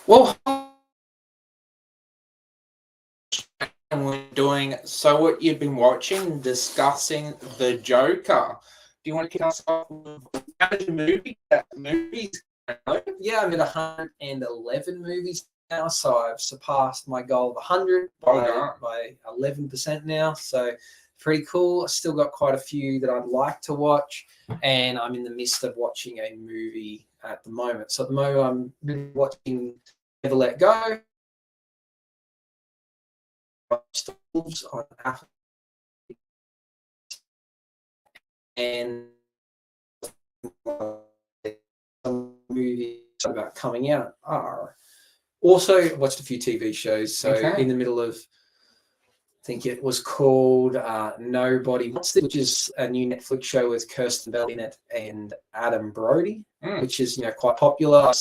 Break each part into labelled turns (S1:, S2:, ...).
S1: Well, and we're doing So What You've Been Watching, discussing The Joker. Do you want to kick us off with movies?
S2: Yeah, I'm at 111 movies now, so I've surpassed my goal of 100 by 11% now. So pretty cool. I still got quite a few that I'd like to watch, and I'm in the midst of watching a movie at the moment. So at the moment, I'm watching Never Let Go. On Apple, and some movies about coming out are also watched a few TV shows. So in the middle of, I think it was called Nobody Wants This, which is a new Netflix show with Kirsten Bell in it and Adam Brody, which is quite popular.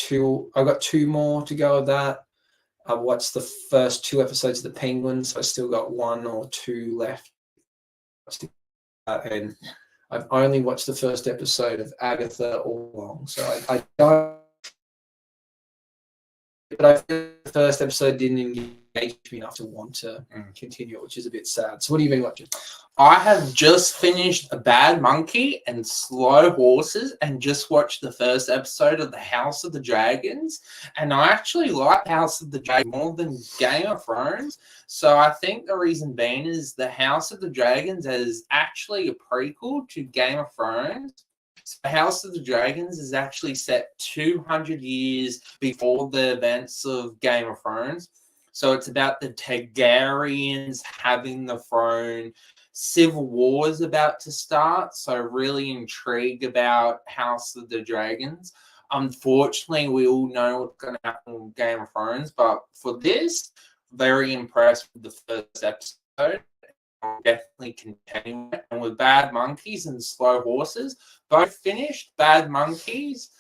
S2: I've got two more to go of that. I watched the first 2 episodes of The Penguin, so I still got 1 or 2 left. And I've only watched the first episode of Agatha all along, so I don't. But I feel the first episode didn't engage me enough to want to continue it, which is a bit sad. So what have you been watching?
S1: I have just finished A Bad Monkey and Slow Horses and just watched the first episode of The House of the Dragons. And I actually like House of the Dragons more than Game of Thrones. So I think the reason being is The House of the Dragons is actually a prequel to Game of Thrones. So House of the Dragons is actually set 200 years before the events of Game of Thrones. So it's about the Targaryens having the throne. Civil War is about to start, so really intrigued about House of the Dragons. Unfortunately, we all know what's going to happen with Game of Thrones, but for this, very impressed with the first episode. I'll definitely continue it. And with Bad Monkeys and Slow Horses, both finished. Bad Monkeys,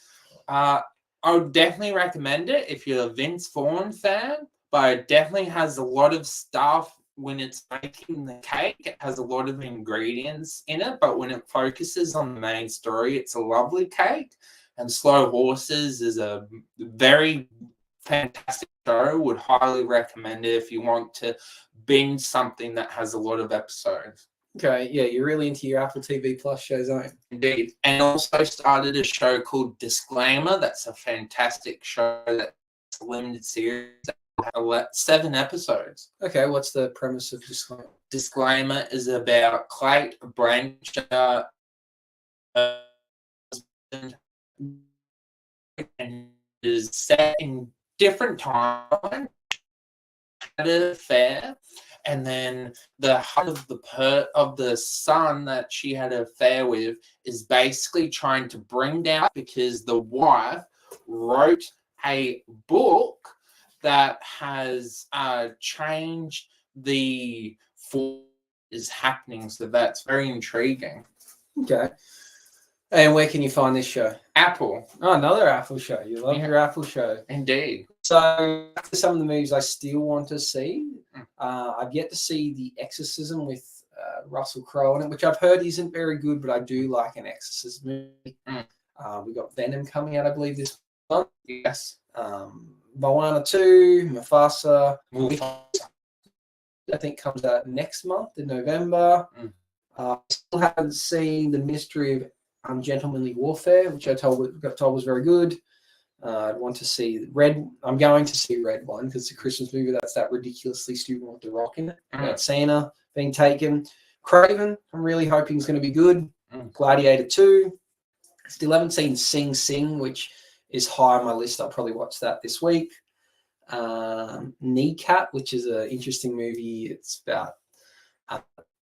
S1: I would definitely recommend it if you're a Vince Vaughn fan, but it definitely has a lot of stuff. When it's making the cake, it has a lot of ingredients in it, but when it focuses on the main story, it's a lovely cake. And Slow Horses is a very fantastic show. Would highly recommend it if you want to binge something that has a lot of episodes.
S2: Okay, yeah, you're really into your Apple TV Plus shows, aren't you?
S1: Indeed. And also started a show called Disclaimer. That's a fantastic show. That's a limited series. 7 episodes.
S2: Okay, what's the premise of Disclaimer?
S1: Disclaimer is about Cate Blanchett and is set in different times. Had an affair, and then the heart of the son that she had an affair with is basically trying to bring down because the wife wrote a book that has changed the form is happening. So that's very intriguing.
S2: Okay. And where can you find this show?
S1: Apple.
S2: Oh, another Apple show. You love your Apple show.
S1: Indeed.
S2: So after some of the movies I still want to see, I've yet to see The Exorcism with Russell Crowe in it, which I've heard isn't very good, but I do like an Exorcist movie. We got Venom coming out, I believe, this month.
S1: Yes.
S2: Moana 2, Mufasa, I think comes out next month in November. I still haven't seen The Mystery of Ungentlemanly Warfare, which got told was very good. I'd want to see Red. I'm going to see Red One because it's a Christmas movie. That's that ridiculously stupid one with The Rock in it. About Santa being taken. Craven, I'm really hoping is going to be good. Gladiator 2. Still haven't seen Sing Sing, which is high on my list. I'll probably watch that this week. Kneecap, which is an interesting movie. It's about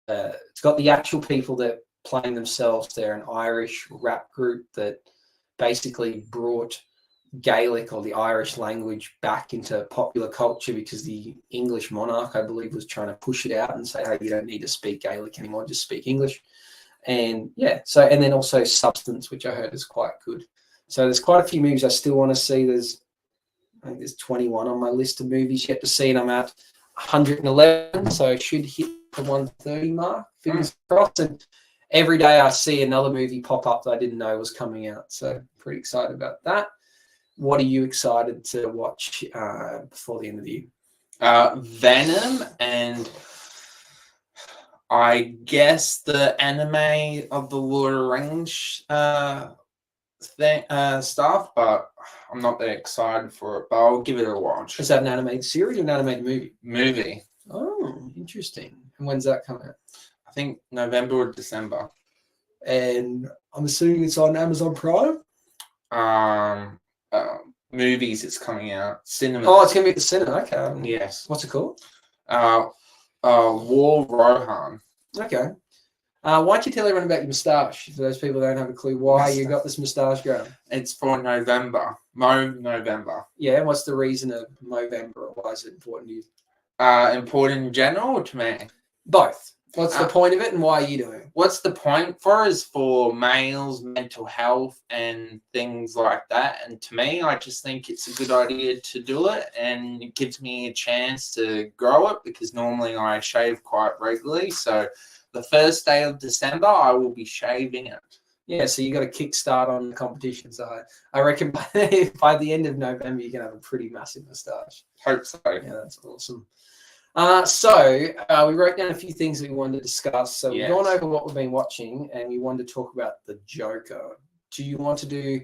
S2: it's got the actual people that playing themselves. They're an Irish rap group that basically brought Gaelic or the Irish language back into popular culture because the English monarch, I believe, was trying to push it out and say, hey, you don't need to speak Gaelic anymore, just speak English. And yeah, and then also Substance, which I heard is quite good. So there's quite a few movies I still want to see. I think there's 21 on my list of movies yet to see, and I'm at 111, so I should hit the 130 mark. Fingers crossed. And every day I see another movie pop up that I didn't know was coming out, so pretty excited about that. what are you excited to watch before the end of the year?
S1: Venom and I guess the anime of the Lord of the Rings stuff, but I'm not that excited for it. But I'll give it a watch.
S2: Is that an animated series or an animated movie?
S1: Movie.
S2: Oh, interesting. And when's that coming out?
S1: I think November or December.
S2: And I'm assuming it's on Amazon Prime?
S1: Movies it's coming out. Cinema.
S2: Oh, it's going to be at the cinema. Okay.
S1: Yes.
S2: What's it called?
S1: War Rohan.
S2: Okay. Why don't you tell everyone about your moustache? For those people that don't have a clue why you got this moustache growing.
S1: It's for November. November.
S2: Yeah, what's the reason of Movember? Why is it important to you?
S1: Important in general or to me?
S2: Both. What's the point of it and why are you doing it?
S1: What's the point for is for males, mental health and things like that. And to me, I just think it's a good idea to do it, and it gives me a chance to grow it because normally I shave quite regularly. So the first day of December, I will be shaving it.
S2: Yeah, so you got a kickstart on the competition. So I reckon by the end of November, you're going to have a pretty massive moustache.
S1: Hope so.
S2: Yeah, that's awesome. So we wrote down a few things that we wanted to discuss. So we've gone over what we've been watching, and we wanted to talk about the Joker. Do you want to do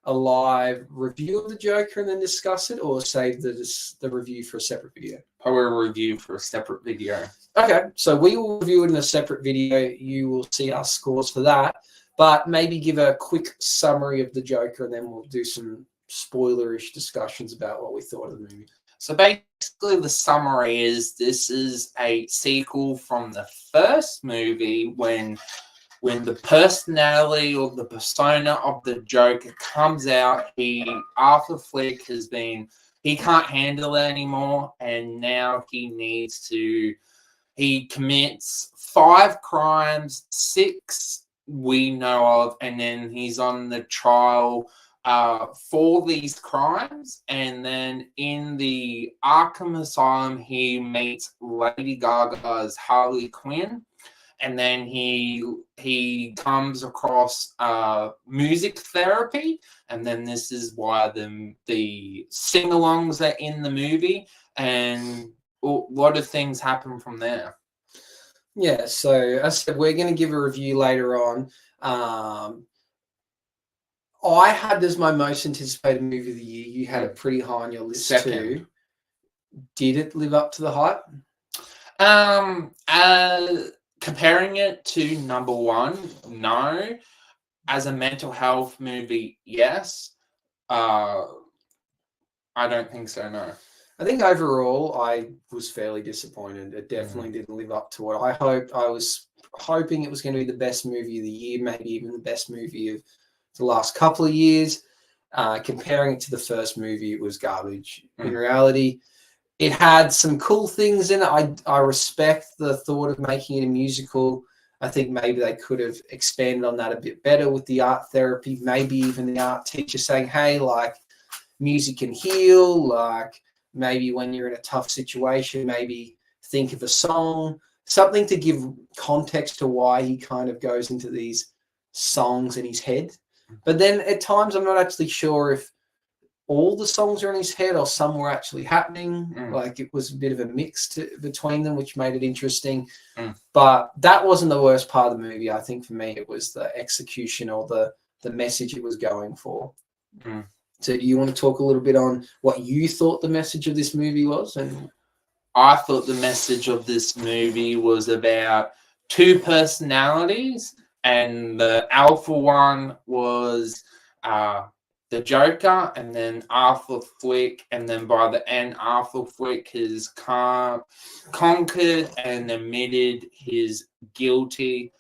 S2: a live review of the Joker and then discuss it, or save the review for a separate video?
S1: Probably a review for a separate video.
S2: Okay, so we will review it in a separate video. You will see our scores for that, but maybe give a quick summary of the Joker, and then we'll do some spoilerish discussions about what we thought of the movie.
S1: So basically the summary is this is a sequel from the first movie when the personality or the persona of the Joker comes out. Arthur Fleck he can't handle it anymore, and now he commits 5 crimes, 6 we know of, and then he's on the trial for these crimes. And then in the Arkham Asylum, he meets Lady Gaga's Harley Quinn, and then he comes across music therapy, and then this is why the sing-alongs are in the movie, and a lot of things happen from there.
S2: Yeah, so as I said, we're going to give a review later on. I had as my most anticipated movie of the year. You had it pretty high on your list too. Did it live up to the hype?
S1: Comparing it to number 1, no. As a mental health movie, yes. I don't think so, no.
S2: I think overall, I was fairly disappointed. It definitely didn't live up to what I hoped. I was hoping it was going to be the best movie of the year, maybe even the best movie of the last couple of years. Comparing it to the first movie, it was garbage. In reality, it had some cool things in it. I respect the thought of making it a musical. I think maybe they could have expanded on that a bit better with the art therapy, maybe even the art teacher saying, hey, like, music can heal, like, maybe when you're in a tough situation, maybe think of a song, something to give context to why he kind of goes into these songs in his head. But then at times, I'm not actually sure if all the songs are in his head or some were actually happening. Like, it was a bit of a mix between them, which made it interesting. But that wasn't the worst part of the movie. I think for me, it was the execution or the message it was going for. So do you want to talk a little bit on what you thought the message of this movie was? And
S1: I thought the message of this movie was about 2 personalities, and the alpha one was the Joker, and then Arthur Fleck, and then by the end, Arthur Fleck has conquered and admitted his guilty.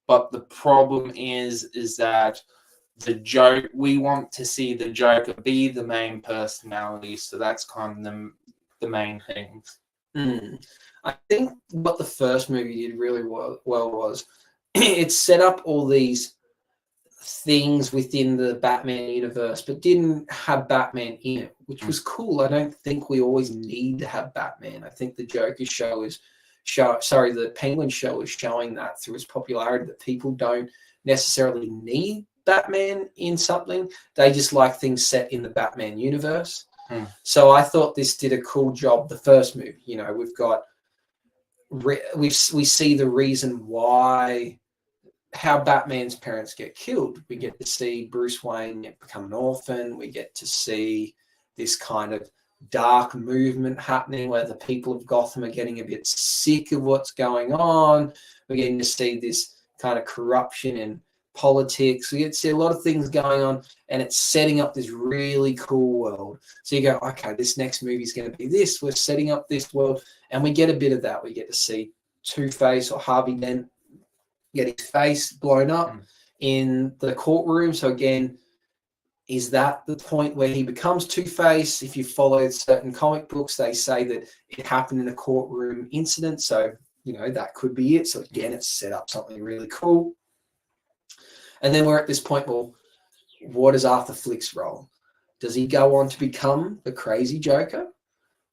S1: But the problem is that we want to see the Joker be the main personality, so that's kind of the main things.
S2: I think what the first movie did really well was it set up all these things within the Batman universe, but didn't have Batman in it, which was cool. I don't think we always need to have Batman. I think the Joker show the Penguin show is showing that through its popularity, that people don't necessarily need Batman in something. They just like things set in the Batman universe.
S1: Hmm.
S2: So I thought this did a cool job. The first movie, you know, we've got we see the reason why how Batman's parents get killed. We get to see Bruce Wayne become an orphan. We get to see this kind of dark movement happening where the people of Gotham are getting a bit sick of what's going on. We're getting to see this kind of corruption in politics. We get to see a lot of things going on, and it's setting up this really cool world. So you go, okay, this next movie is going to be this. We're setting up this world, and we get a bit of that. We get to see Two-Face or Harvey Dent get his face blown up in the courtroom. So again, is that the point where he becomes Two-Face? If you follow certain comic books, they say that it happened in a courtroom incident. So, you know, that could be it. So again, it's set up something really cool. And then we're at this point, well, what is Arthur Flick's role? Does he go on to become the crazy Joker?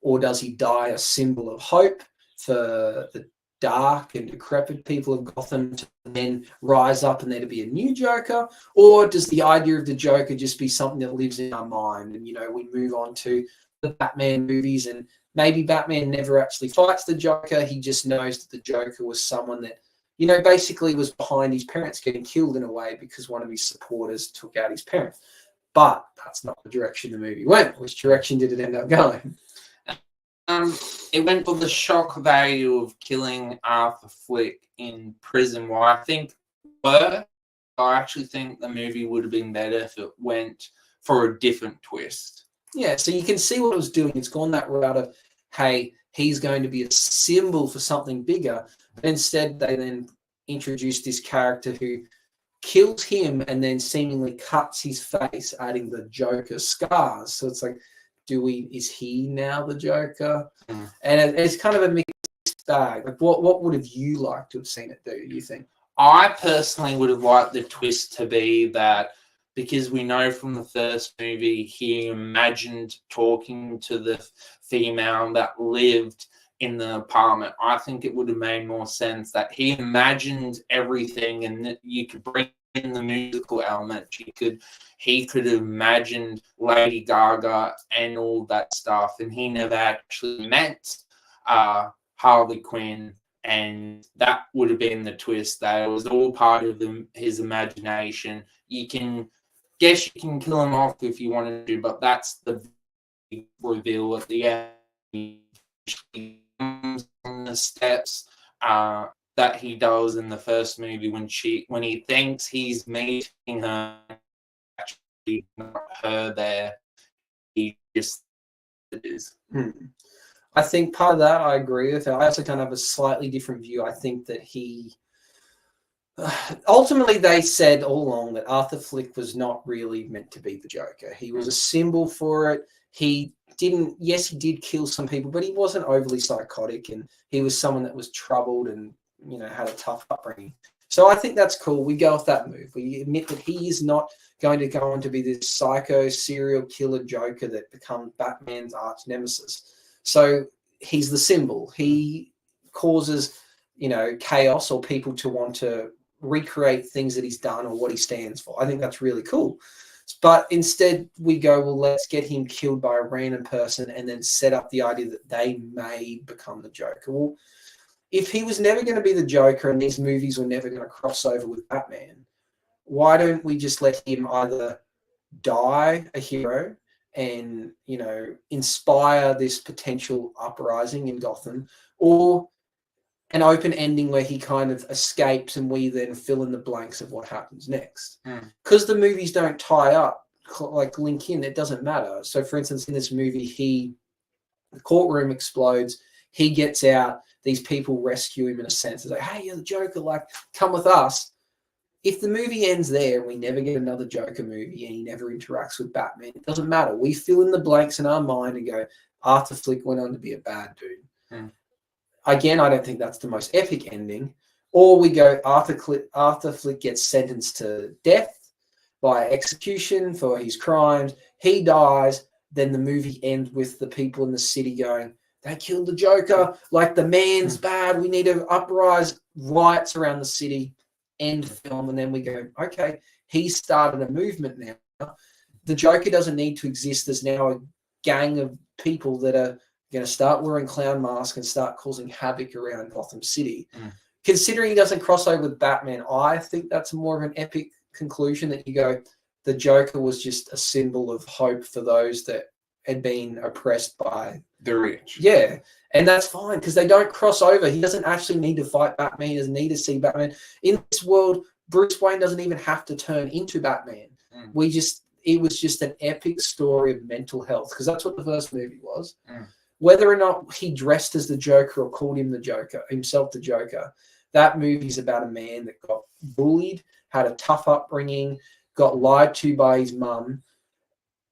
S2: Or does he die a symbol of hope for the dark and decrepit people of Gotham to then rise up and there to be a new Joker? Or does the idea of the Joker just be something that lives in our mind and, you know, we move on to the Batman movies and maybe Batman never actually fights the Joker. He just knows that the Joker was someone that, you know, basically was behind his parents getting killed in a way because one of his supporters took out his parents. But that's not the direction the movie went. Which direction did it end up going?
S1: It went for the shock value of killing Arthur Flick in prison. Well, I actually think the movie would have been better if it went for a different twist.
S2: Yeah, so you can see what it was doing. It's gone that route of, hey, he's going to be a symbol for something bigger. But instead, they then introduced this character who kills him and then seemingly cuts his face, adding the Joker scars. So it's like, is he now the Joker? And it's kind of a mixed bag. Like, what would have you liked to have seen it do, you think?
S1: I personally would have liked the twist to be that, because we know from the first movie he imagined talking to the female that lived in the apartment. I think it would have made more sense that he imagined everything and that you could bring in the musical element. He could have imagined Lady Gaga and all that stuff, and he never actually met Harley Quinn, and that would have been the twist. That it was all part of his imagination. You can kill him off if you want to, but that's the reveal at the end. He comes on the steps that he does in the first movie when he thinks he's meeting her, actually not her there. He just is.
S2: I think part of that I agree with. I also kind of have a slightly different view. I think that he ultimately, they said all along that Arthur Flick was not really meant to be the Joker. He was a symbol for it. He did kill some people, but he wasn't overly psychotic, and he was someone that was troubled and, you know, had a tough upbringing. So I think that's cool. We go off that move. We admit that he is not going to go on to be this psycho serial killer Joker that becomes Batman's arch nemesis. So he's the symbol. He causes, you know, chaos or people to want to recreate things that he's done or what he stands for. I think that's really cool. But instead we go, well, let's get him killed by a random person and then set up the idea that they may become the Joker. Well, if he was never going to be the Joker and these movies were never going to cross over with Batman, why don't we just let him either die a hero and, you know, inspire this potential uprising in Gotham, or an open ending where he kind of escapes and we then fill in the blanks of what happens next? Because the movies don't tie up, like link in, it doesn't matter. So for instance, in this movie, the courtroom explodes, he gets out, these people rescue him in a sense. It's like, hey, you're the Joker, like, come with us. If the movie ends there and we never get another Joker movie and he never interacts with Batman, it doesn't matter. We fill in the blanks in our mind and go, Arthur Flick went on to be a bad dude. Again, I don't think that's the most epic ending. Or we go, Arthur Flick gets sentenced to death by execution for his crimes. He dies. Then the movie ends with the people in the city going, they killed the Joker. Like, the man's bad. We need to uprise, riots around the city, end film. And then we go, okay, he started a movement now. The Joker doesn't need to exist. There's now a gang of people that are going to start wearing clown masks and start causing havoc around Gotham City. Considering he doesn't cross over with Batman, I think that's more of an epic conclusion that you go, the Joker was just a symbol of hope for those that had been oppressed by
S1: the rich.
S2: Yeah, and that's fine because they don't cross over. He doesn't actually need to fight Batman. He doesn't need to see Batman. In this world, Bruce Wayne doesn't even have to turn into Batman. It was just an epic story of mental health because that's what the first movie was. Whether or not he dressed as the Joker or called him the Joker, himself the Joker, that movie's about a man that got bullied, had a tough upbringing, got lied to by his mum,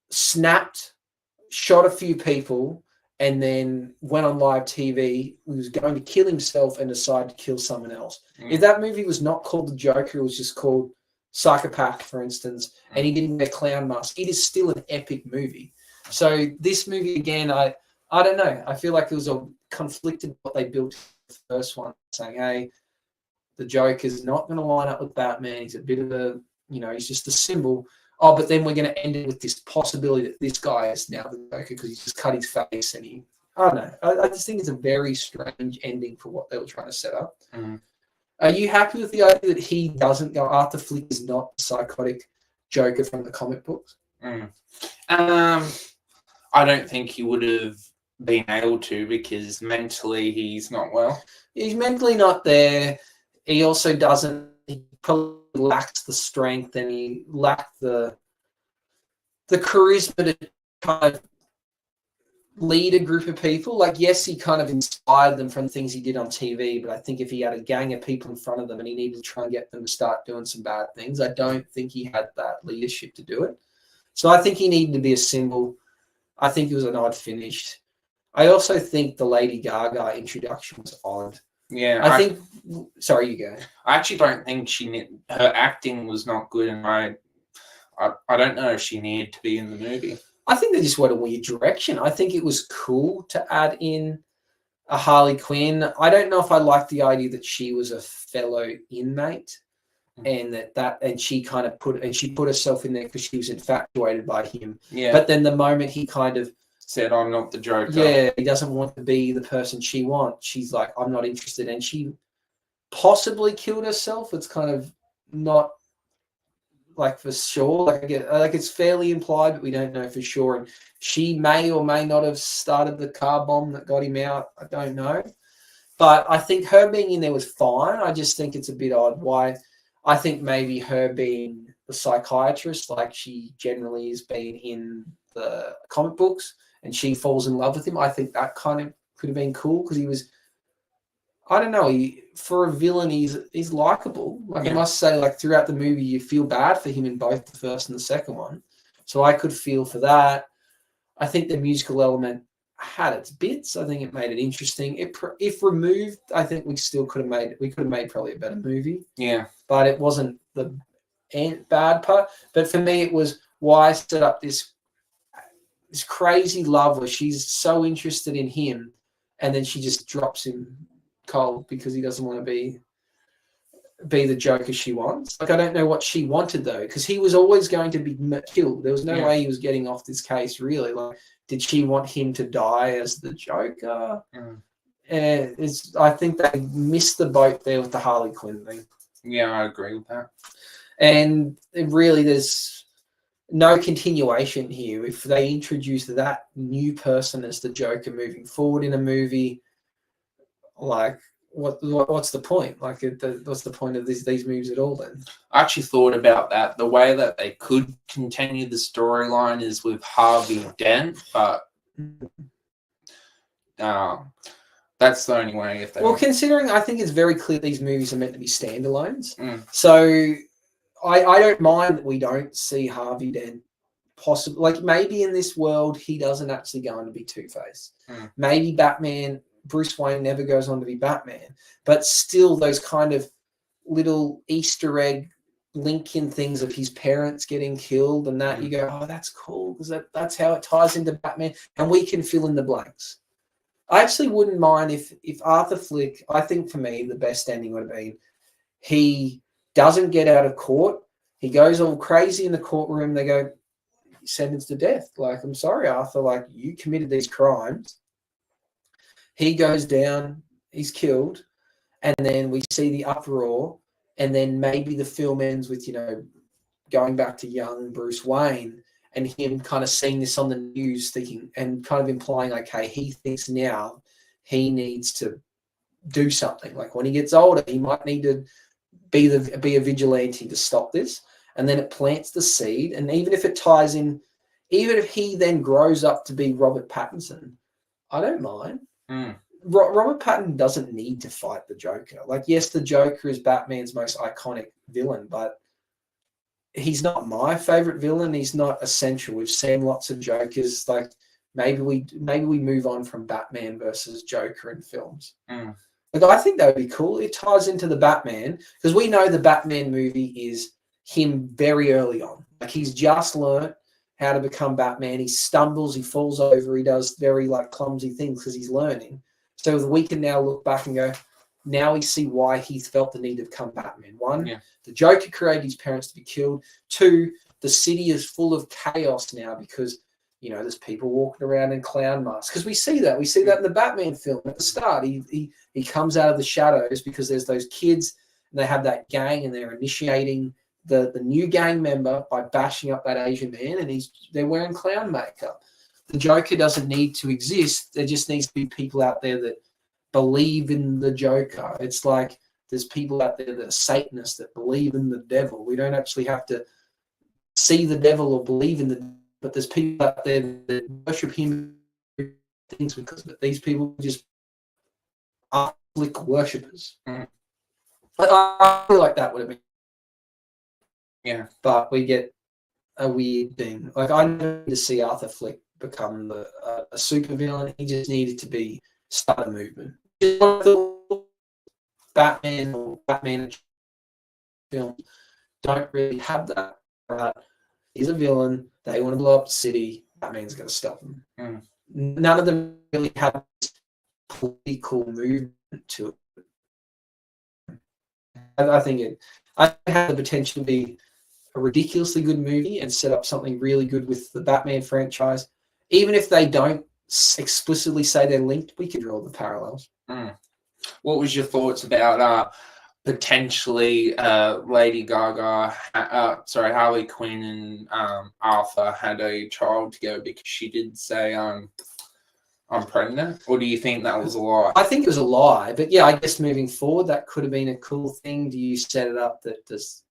S2: snapped, shot a few people, and then went on live TV, was going to kill himself and decided to kill someone else. If that movie was not called The Joker, it was just called Psychopath, for instance, and he didn't wear a clown mask, it is still an epic movie. So this movie, again, I don't know. I feel like it was a conflicted what they built the first one, saying, hey, the Joker's not going to line up with Batman. He's a bit of a, he's just a symbol. Oh, but then we're going to end it with this possibility that this guy is now the Joker because he just cut his face and I don't know. I just think it's a very strange ending for what they were trying to set up. Are you happy with the idea that he doesn't go, Arthur Flick is not the psychotic Joker from the comic books?
S1: I don't think he would have been able to because mentally he's not well.
S2: He's mentally not there. He also doesn't, he probably lacks the strength and he lacked the charisma to kind of lead a group of people. Like, yes, he kind of inspired them from things he did on TV, but I think if he had a gang of people in front of them and he needed to try and get them to start doing some bad things, I don't think he had that leadership to do it. So I think he needed to be a symbol. I think it was an odd finish. I also think the Lady Gaga introduction was odd.
S1: Yeah,
S2: I think. Sorry, you go.
S1: I actually don't think her acting was not good, and I don't know if she needed to be in the movie.
S2: I think they just went a weird direction. I think it was cool to add in a Harley Quinn. I don't know if I liked the idea that she was a fellow inmate, and and she kind of put herself in there because she was infatuated by him.
S1: Yeah.
S2: But then the moment he kind of
S1: said, I'm not the Joker.
S2: Yeah, he doesn't want to be the person she wants. She's like, I'm not interested. And she possibly killed herself. It's kind of not like for sure. Like it's fairly implied, but we don't know for sure. And she may or may not have started the car bomb that got him out. I don't know. But I think her being in there was fine. I just think it's a bit odd. Why? I think maybe her being the psychiatrist, like she generally has been in the comic books, and she falls in love with him. I think that kind of could have been cool because he was, I don't know, for a villain, he's likable. Like, I must say, like, throughout the movie, you feel bad for him in both the first and the second one. So I could feel for that. I think the musical element had its bits. I think it made it interesting. If removed, I think we could have made probably a better movie.
S1: Yeah.
S2: But it wasn't the bad part. But for me, it was why set up this crazy love where she's so interested in him and then she just drops him cold because he doesn't want to be the Joker she wants. Like, I don't know what she wanted though, because he was always going to be killed. There was no way he was getting off this case, really. Like, did she want him to die as the Joker? I think they missed the boat there with the Harley Quinn thing.
S1: Yeah, I agree with that.
S2: And there's no continuation here. If they introduce that new person as the Joker moving forward in a movie, like, what's the point? Like, what's the point of these movies at all then?
S1: I actually thought about that. The way that they could continue the storyline is with Harvey Dent, but that's the only way. If they
S2: considering I think it's very clear these movies are meant to be standalones, so I don't mind that we don't see Harvey Dent. Possibly, like, maybe in this world he doesn't actually go on to be Two-Face. Maybe Bruce Wayne never goes on to be Batman, but still those kind of little Easter egg link-in things of his parents getting killed and that, you go, oh, that's cool, because that's how it ties into Batman, and we can fill in the blanks. I actually wouldn't mind if Arthur Flick, I think for me the best ending would have been he doesn't get out of court. He goes all crazy in the courtroom. They go, sentenced to death. Like, I'm sorry, Arthur. Like, you committed these crimes. He goes down. He's killed. And then we see the uproar. And then maybe the film ends with, going back to young Bruce Wayne and him kind of seeing this on the news, thinking and kind of implying, okay, he thinks now he needs to do something. Like when he gets older, he might need to be a vigilante to stop this. And then it plants the seed. And even if it ties in, even if he then grows up to be Robert Pattinson, I don't mind. Robert Pattinson doesn't need to fight the Joker. Like, yes, the Joker is Batman's most iconic villain, but he's not my favorite villain. He's not essential. We've seen lots of Jokers. Like, maybe we move on from Batman versus Joker in films. Like, I think that would be cool. It ties into the Batman because we know the Batman movie is him very early on. Like, he's just learnt how to become Batman. He stumbles, he falls over, he does very clumsy things because he's learning. So we can now look back and go, now we see why he felt the need to become Batman. One, the Joker created his parents to be killed. Two, the city is full of chaos now because, there's people walking around in clown masks. Because we see that. We see that in the Batman film at the start. He comes out of the shadows because there's those kids and they have that gang and they're initiating the new gang member by bashing up that Asian man and they're wearing clown makeup. The Joker doesn't need to exist. There just needs to be people out there that believe in the Joker. It's like there's people out there that are Satanists that believe in the devil. We don't actually have to see the devil or believe in the, but there's people out there that worship him things because of it. These people just are Flick worshippers. I feel like that would have been.
S1: Yeah.
S2: But we get a weird thing. Like, I need to see Arthur Flick become a super villain. He just needed to start a movement. Batman or Batman films don't really have that. Right? He's a villain. They want to blow up the city. Batman's going to stop them. None of them really have this political movement to it. I think I have the potential to be a ridiculously good movie and set up something really good with the Batman franchise. Even if they don't explicitly say they're linked, we could draw the parallels.
S1: What was your thoughts about potentially Lady Gaga, Harley Quinn and Arthur had a child together because she did say, I'm pregnant? Or do you think that was a lie?
S2: I think it was a lie, but yeah, I guess moving forward, that could have been a cool thing. Do you set it up that does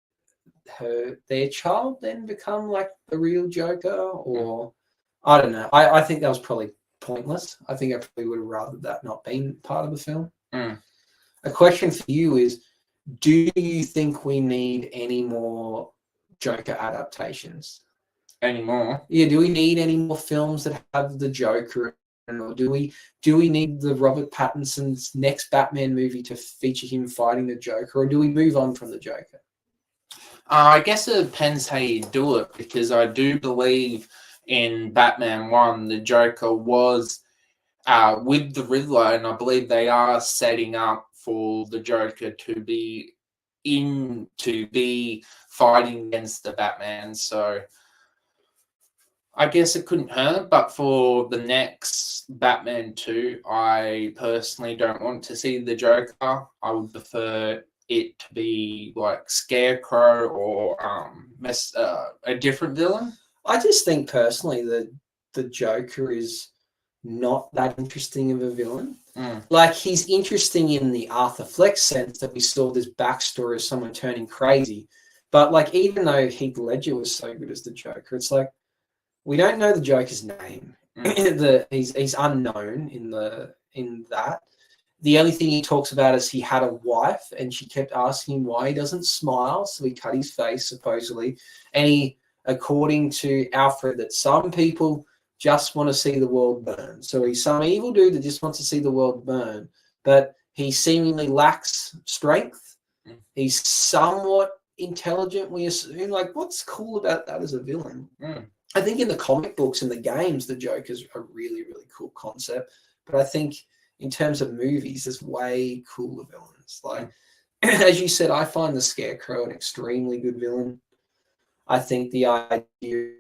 S2: their child then become like the real Joker? Or I don't know. I think that was probably pointless. I think I probably would have rather that not been part of the film. A question for you is, do you think we need any more Joker adaptations?
S1: Any more?
S2: Yeah, do we need any more films that have the Joker? Or do we need the Robert Pattinson's next Batman movie to feature him fighting the Joker? Or do we move on from the Joker?
S1: I guess it depends how you do it, because I do believe in Batman 1, the Joker was with the Riddler, and I believe they are setting up for the Joker to be fighting against the Batman. So I guess it couldn't hurt, but for the next Batman 2, I personally don't want to see the Joker. I would prefer it to be like Scarecrow or a different villain.
S2: I just think personally that the Joker is not that interesting of a villain. Like, he's interesting in the Arthur Fleck sense that we saw this backstory of someone turning crazy. But like, even though Heath Ledger was so good as the Joker, it's like, we don't know the Joker's name. He's unknown in that. The only thing he talks about is he had a wife and she kept asking him why he doesn't smile. So he cut his face, supposedly. And he, according to Alfred, that some people just want to see the world burn. So he's some evil dude that just wants to see the world burn. But he seemingly lacks strength. He's somewhat intelligent, we assume. Like, what's cool about that as a villain? I think in the comic books and the games, the Joker's a really, really cool concept. But I think in terms of movies, there's way cooler villains. Like, as you said, I find the Scarecrow an extremely good villain. I think the idea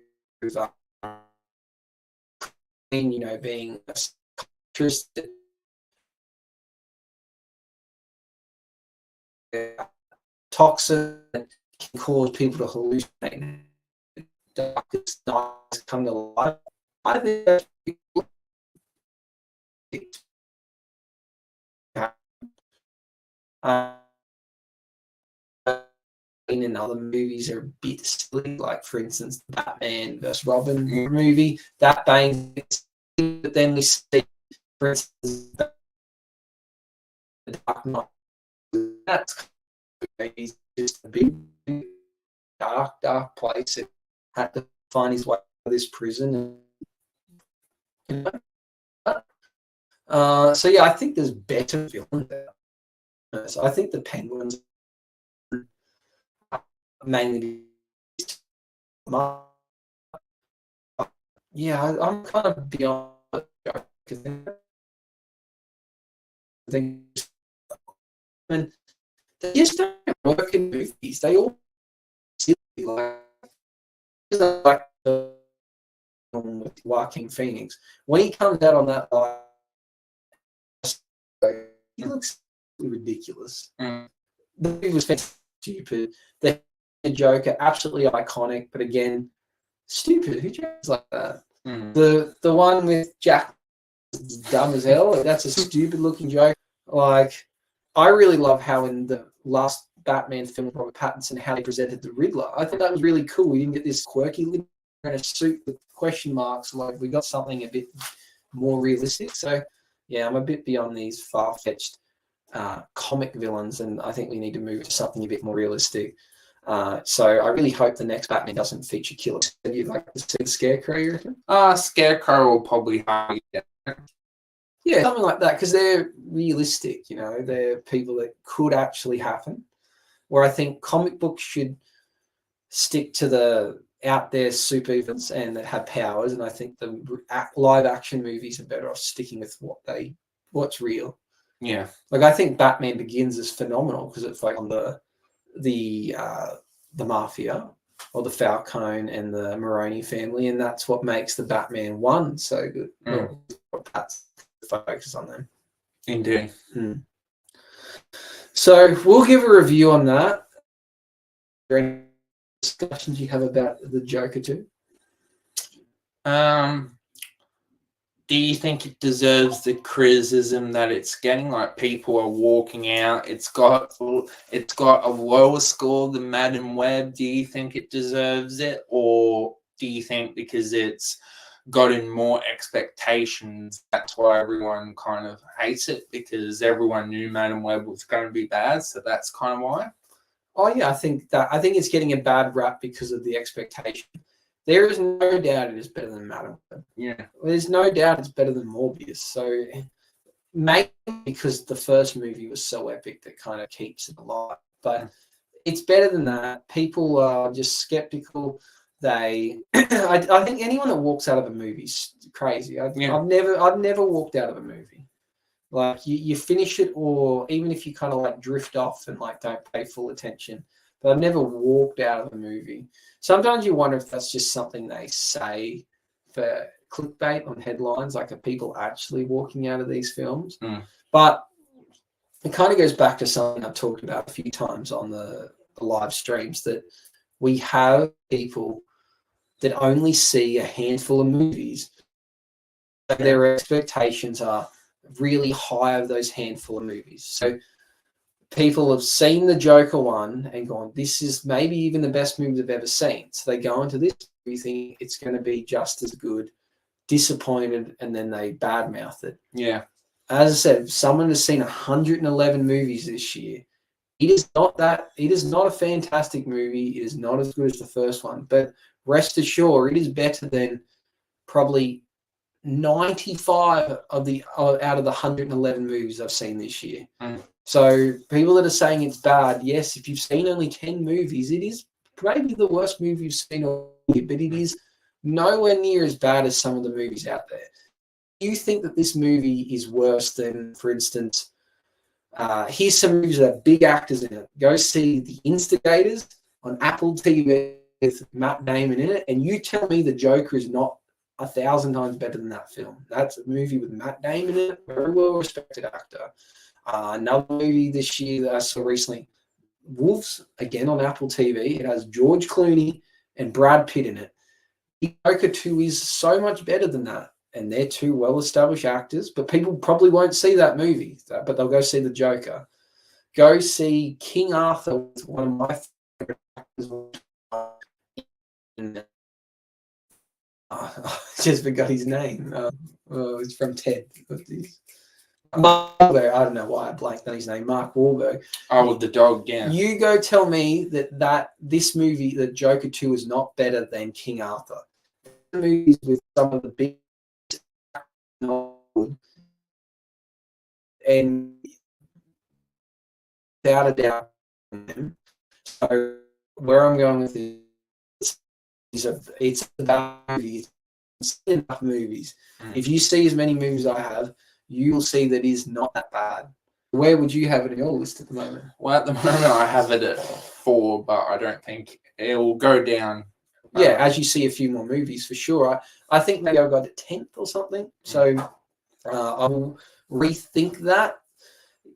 S2: of being a psychiatrist, toxin that can cause people to hallucinate, darkest nights come to life. I think that's in other movies are a bit silly, like for instance, the Batman vs Robin movie. That Bane, but then we see, for instance, the Dark Knight. That's just a big, dark place. It had to find his way out of this prison. So yeah, I think there's better villains there. So I think the Penguins mainly. Yeah, I'm kind of beyond. I think, and they just don't work in movies. They all silly, like with Joaquin Phoenix. When he comes out on that live, he looks ridiculous. The movie was stupid. The Joker, absolutely iconic, but again, stupid. Who jokes like that? The one with Jack is dumb as hell. That's a stupid looking joke. Like, I really love how in the last Batman film with Robert Pattinson, how they presented the Riddler. I think that was really cool. We didn't get this quirky Riddler in a suit with question marks. Like, we got something a bit more realistic. So yeah, I'm a bit beyond these far-fetched comic villains, and I think we need to move to something a bit more realistic. So I really hope the next Batman doesn't feature killers. Would you like to see the Scarecrow, you reckon?
S1: Scarecrow will probably have
S2: Yeah, something like that, because they're realistic, they're people that could actually happen. Where I think comic books should stick to the out there supervillains and that have powers, and I think the live action movies are better off sticking with what's real.
S1: Yeah.
S2: Like, I think Batman Begins is phenomenal because it's like on the mafia or the Falcone and the Maroni family, and that's what makes the Batman 1 so good. That's the focus on them.
S1: Indeed.
S2: So we'll give a review on that. Are there any discussions you have about the Joker too?
S1: Do you think it deserves the criticism that it's getting? Like, people are walking out. It's got a lower score than Madam Web. Do you think it deserves it, or do you think because it's gotten more expectations, that's why everyone kind of hates it, because everyone knew Madam Web was going to be bad, so that's kind of why?
S2: Oh yeah, I think it's getting a bad rap because of the expectation. There is no doubt it is better than Madam Web.
S1: Yeah.
S2: There's no doubt it's better than Morbius. So maybe because the first movie was so epic that kind of keeps it alive. But it's better than that. People are just skeptical. I think anyone that walks out of a movie is crazy. I've never walked out of a movie. Like, you finish it, or even if you kind of like drift off and like don't pay full attention. But I've never walked out of a movie. Sometimes you wonder if that's just something they say for clickbait on headlines, like, are people actually walking out of these films? But it kind of goes back to something I've talked about a few times on the live streams, that we have people that only see a handful of movies. Their expectations are really high of those handful of movies. So people have seen the Joker one and gone, this is maybe even the best movie they've ever seen. So they go into this movie thinking it's going to be just as good, disappointed, and then they badmouth it.
S1: Yeah.
S2: As I said, if someone has seen 111 movies this year, it is not a fantastic movie. It is not as good as the first one, but rest assured, it is better than probably 95 out of the 111 movies I've seen this year. So people that are saying it's bad, yes, if you've seen only 10 movies, it is maybe the worst movie you've seen all year, but it is nowhere near as bad as some of the movies out there. You think that this movie is worse than, for instance, here's some movies that have big actors in it. Go see The Instigators on Apple TV. with Matt Damon in it, and you tell me the Joker is not 1,000 times better than that film. That's a movie with Matt Damon in it, very well respected actor. Another movie this year that I saw recently, Wolves, again on Apple TV. It has George Clooney and Brad Pitt in it. Joker 2 is so much better than that, and they're two well-established actors, but people probably won't see that movie, but they'll go see the Joker. Go see King Arthur, one of my favorite actors. I just forgot his name. It's from Ted. Mark Wahlberg. I don't know why I blanked on his name. Mark Wahlberg.
S1: Oh, with the dog, yeah.
S2: You go tell me that this movie, that Joker 2, is not better than King Arthur. Movies with some of the big and without a doubt. So where I'm going with this is it's about movies. It's enough movies. If you see as many movies I have, you will see that it is not that bad. Where would you have it in your list at the moment?
S1: Well, at the moment I have it at 4, but I don't think it will go down.
S2: Yeah, as you see a few more movies, for sure. I think maybe I got it 10th or something. So I will rethink that.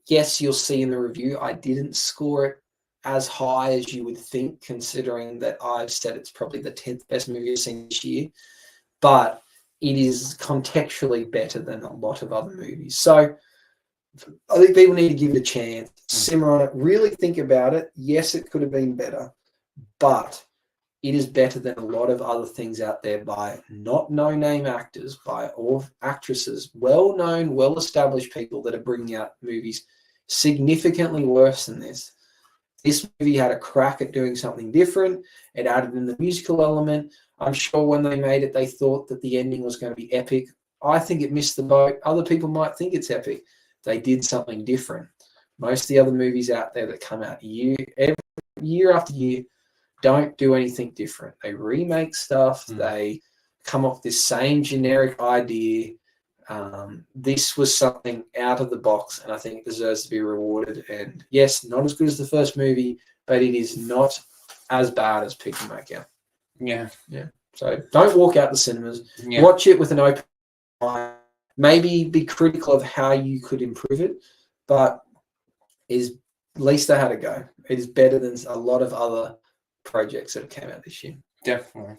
S2: Yes, you'll see in the review, I didn't score it as high as you would think, considering that I've said it's probably the 10th best movie I've seen this year. But it is contextually better than a lot of other movies. So I think people need to give it a chance, simmer on it, really think about it. Yes, it could have been better, but it is better than a lot of other things out there by not no-name actors, by all actresses, well-known, well-established people that are bringing out movies significantly worse than this. This movie had a crack at doing something different. It added in the musical element. I'm sure when they made it, they thought that the ending was going to be epic. I think it missed the boat. Other people might think it's epic. They did something different. Most of the other movies out there that come out year after year don't do anything different. They remake stuff. They come up with this same generic idea. This was something out of the box, and I think it deserves to be rewarded. And yes, not as good as the first movie, but it is not as bad as people make out.
S1: Yeah.
S2: So don't walk out the cinemas.
S1: Yeah.
S2: Watch it with an open mind. Maybe be critical of how you could improve it, but at least they had a go. It is better than a lot of other projects that have came out this year.
S1: Definitely.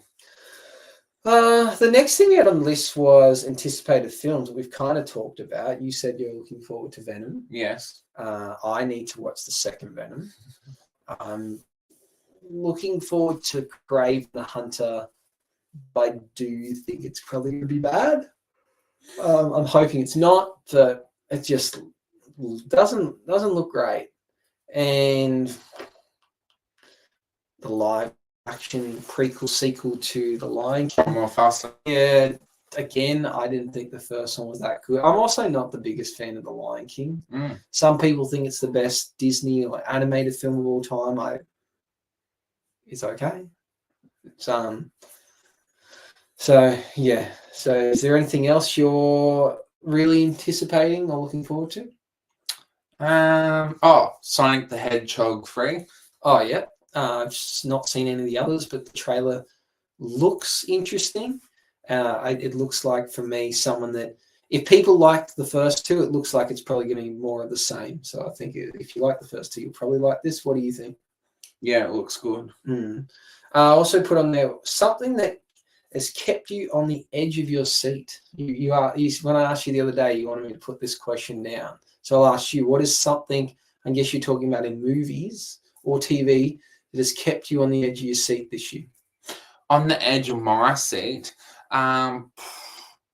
S2: The next thing we had on the list was anticipated films that we've kind of talked about. You said you're looking forward to Venom.
S1: Yes.
S2: I need to watch the second Venom. I'm looking forward to Crave the Hunter, but I do think it's probably going to be bad. I'm hoping it's not, but it just doesn't look great. And the live action prequel sequel to The Lion King.
S1: More faster.
S2: Yeah, again, I didn't think the first one was that good. I'm also not the biggest fan of The Lion King. Some people think it's the best Disney or animated film of all time. It's okay. So yeah. So is there anything else you're really anticipating or looking forward to?
S1: Sonic the Hedgehog 3.
S2: Oh yeah. I've just not seen any of the others, but the trailer looks interesting. It looks like, for me, someone that, if people liked the first two, it looks like it's probably going to be more of the same. So I think if you like the first two, you'll probably like this. What do you think?
S1: Yeah, it looks good.
S2: I also put on there something that has kept you on the edge of your seat. When I asked you the other day, you wanted me to put this question down. So I'll ask you, what is something, I guess you're talking about in movies or TV, that has kept you on the edge of your seat this year?
S1: On the edge of my seat,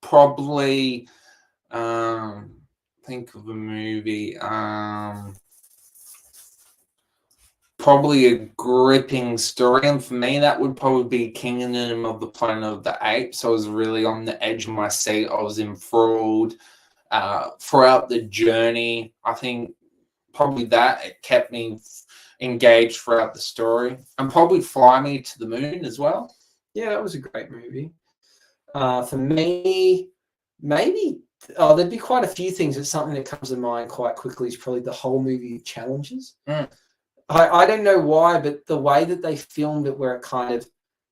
S1: probably think of a movie. Probably a gripping story, and for me, that would probably be Kingdom of the Planet of the Apes. I was really on the edge of my seat. I was enthralled throughout the journey. I think probably that it kept me engaged throughout the story, and probably Fly Me to the Moon as well.
S2: Yeah, that was a great movie. For me, maybe there'd be quite a few things. It's something that comes to mind quite quickly is probably the whole movie Challenges. I don't know why, but the way that they filmed it, where it kind of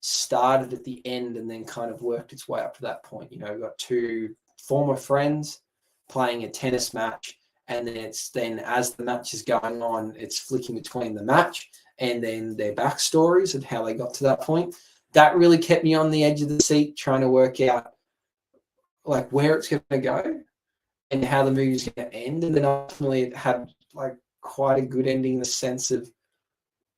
S2: started at the end and then kind of worked its way up to that point. You know, we've got two former friends playing a tennis match, and then as the match is going on, it's flicking between the match and then their backstories and how they got to that point. That really kept me on the edge of the seat, trying to work out like where it's going to go and how the movie's going to end. And then ultimately it had like quite a good ending in the sense of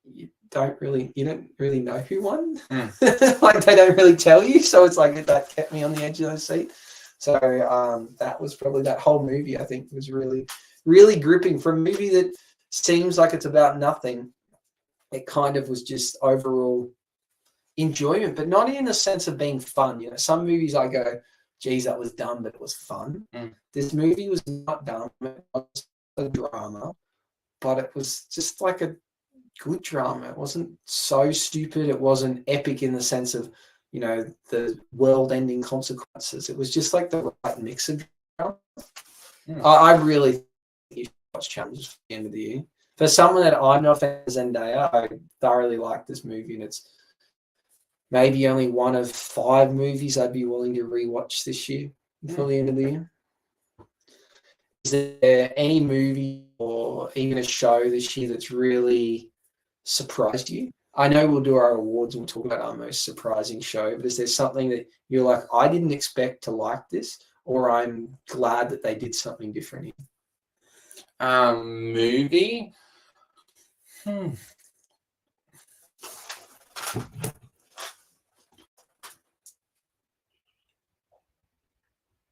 S2: you don't really know who won. Like they don't really tell you. So it's like that kept me on the edge of the seat. So that was probably that whole movie, I think, was really, really gripping. For a movie that seems like it's about nothing, it kind of was just overall enjoyment, but not in a sense of being fun. You know, some movies I go, geez, that was dumb, but it was fun. This movie was not dumb. It was a drama, but it was just like a good drama. It wasn't so stupid. It wasn't epic in the sense of, you know, the world-ending consequences. It was just like the right mix of drama. I really think you should watch Challenges for the End of the Year. For someone that I'm not a fan of Zendaya, I thoroughly like this movie, and it's maybe only one of 5 movies I'd be willing to rewatch this year for the end of the year. Is there any movie or even a show this year that's really surprised you? I know we'll do our awards and we'll talk about our most surprising show, but is there something that you're like, I didn't expect to like this, or I'm glad that they did something different here?
S1: Movie?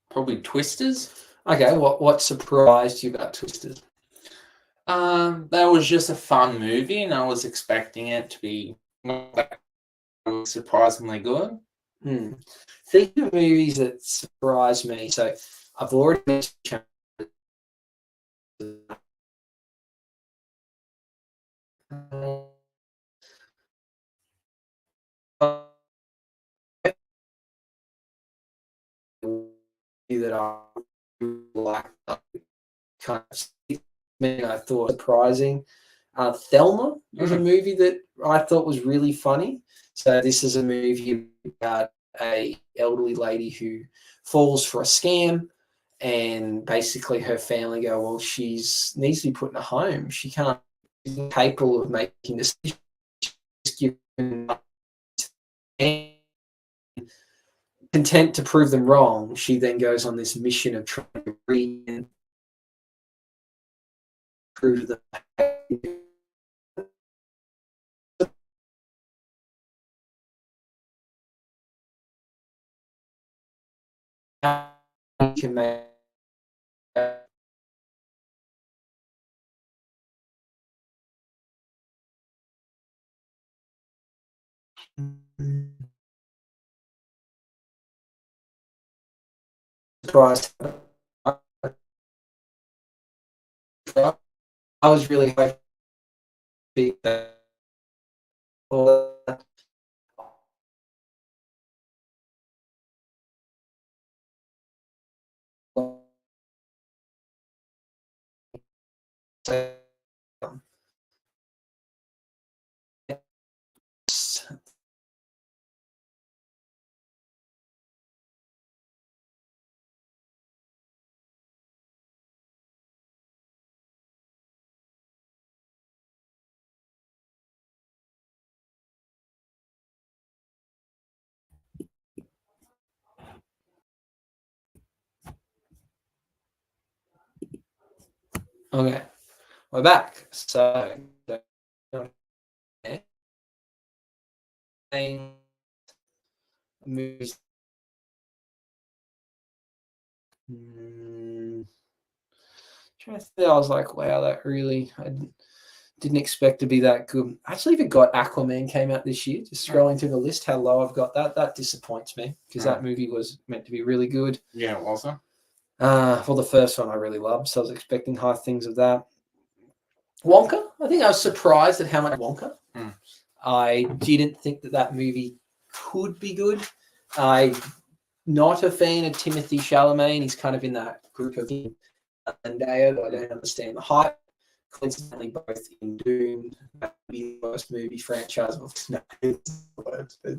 S1: Probably Twisters.
S2: Okay, what surprised you about Twisters?
S1: That was just a fun movie, and I was expecting it to be surprisingly good.
S2: Think of movies that surprised me. So I've already mentioned that I like, kind of I thought surprising. Thelma was a movie that I thought was really funny. So this is a movie about a elderly lady who falls for a scam, and basically her family go, well, she's needs to be put in a home. She can't be capable of making decisions. And content to prove them wrong, she then goes on this mission of trying to prove them. Can make surprised. I was really hoping that okay, we're back. So movies. I was like, wow, that really, I didn't expect to be that good. I actually forgot Aquaman came out this year. Just scrolling through the list, how low I've got that. That disappoints me because that movie was meant to be really good.
S1: Yeah, it was.
S2: Well, the first one I really loved, so I was expecting high things of that. Wonka, I think I was surprised at how much Wonka. I didn't think that movie could be good. I'm not a fan of Timothée Chalamet. He's kind of in that group of Zendaya, but I don't understand the hype. coincidentally both in Dune, maybe the worst movie franchise. No, it's the worst, but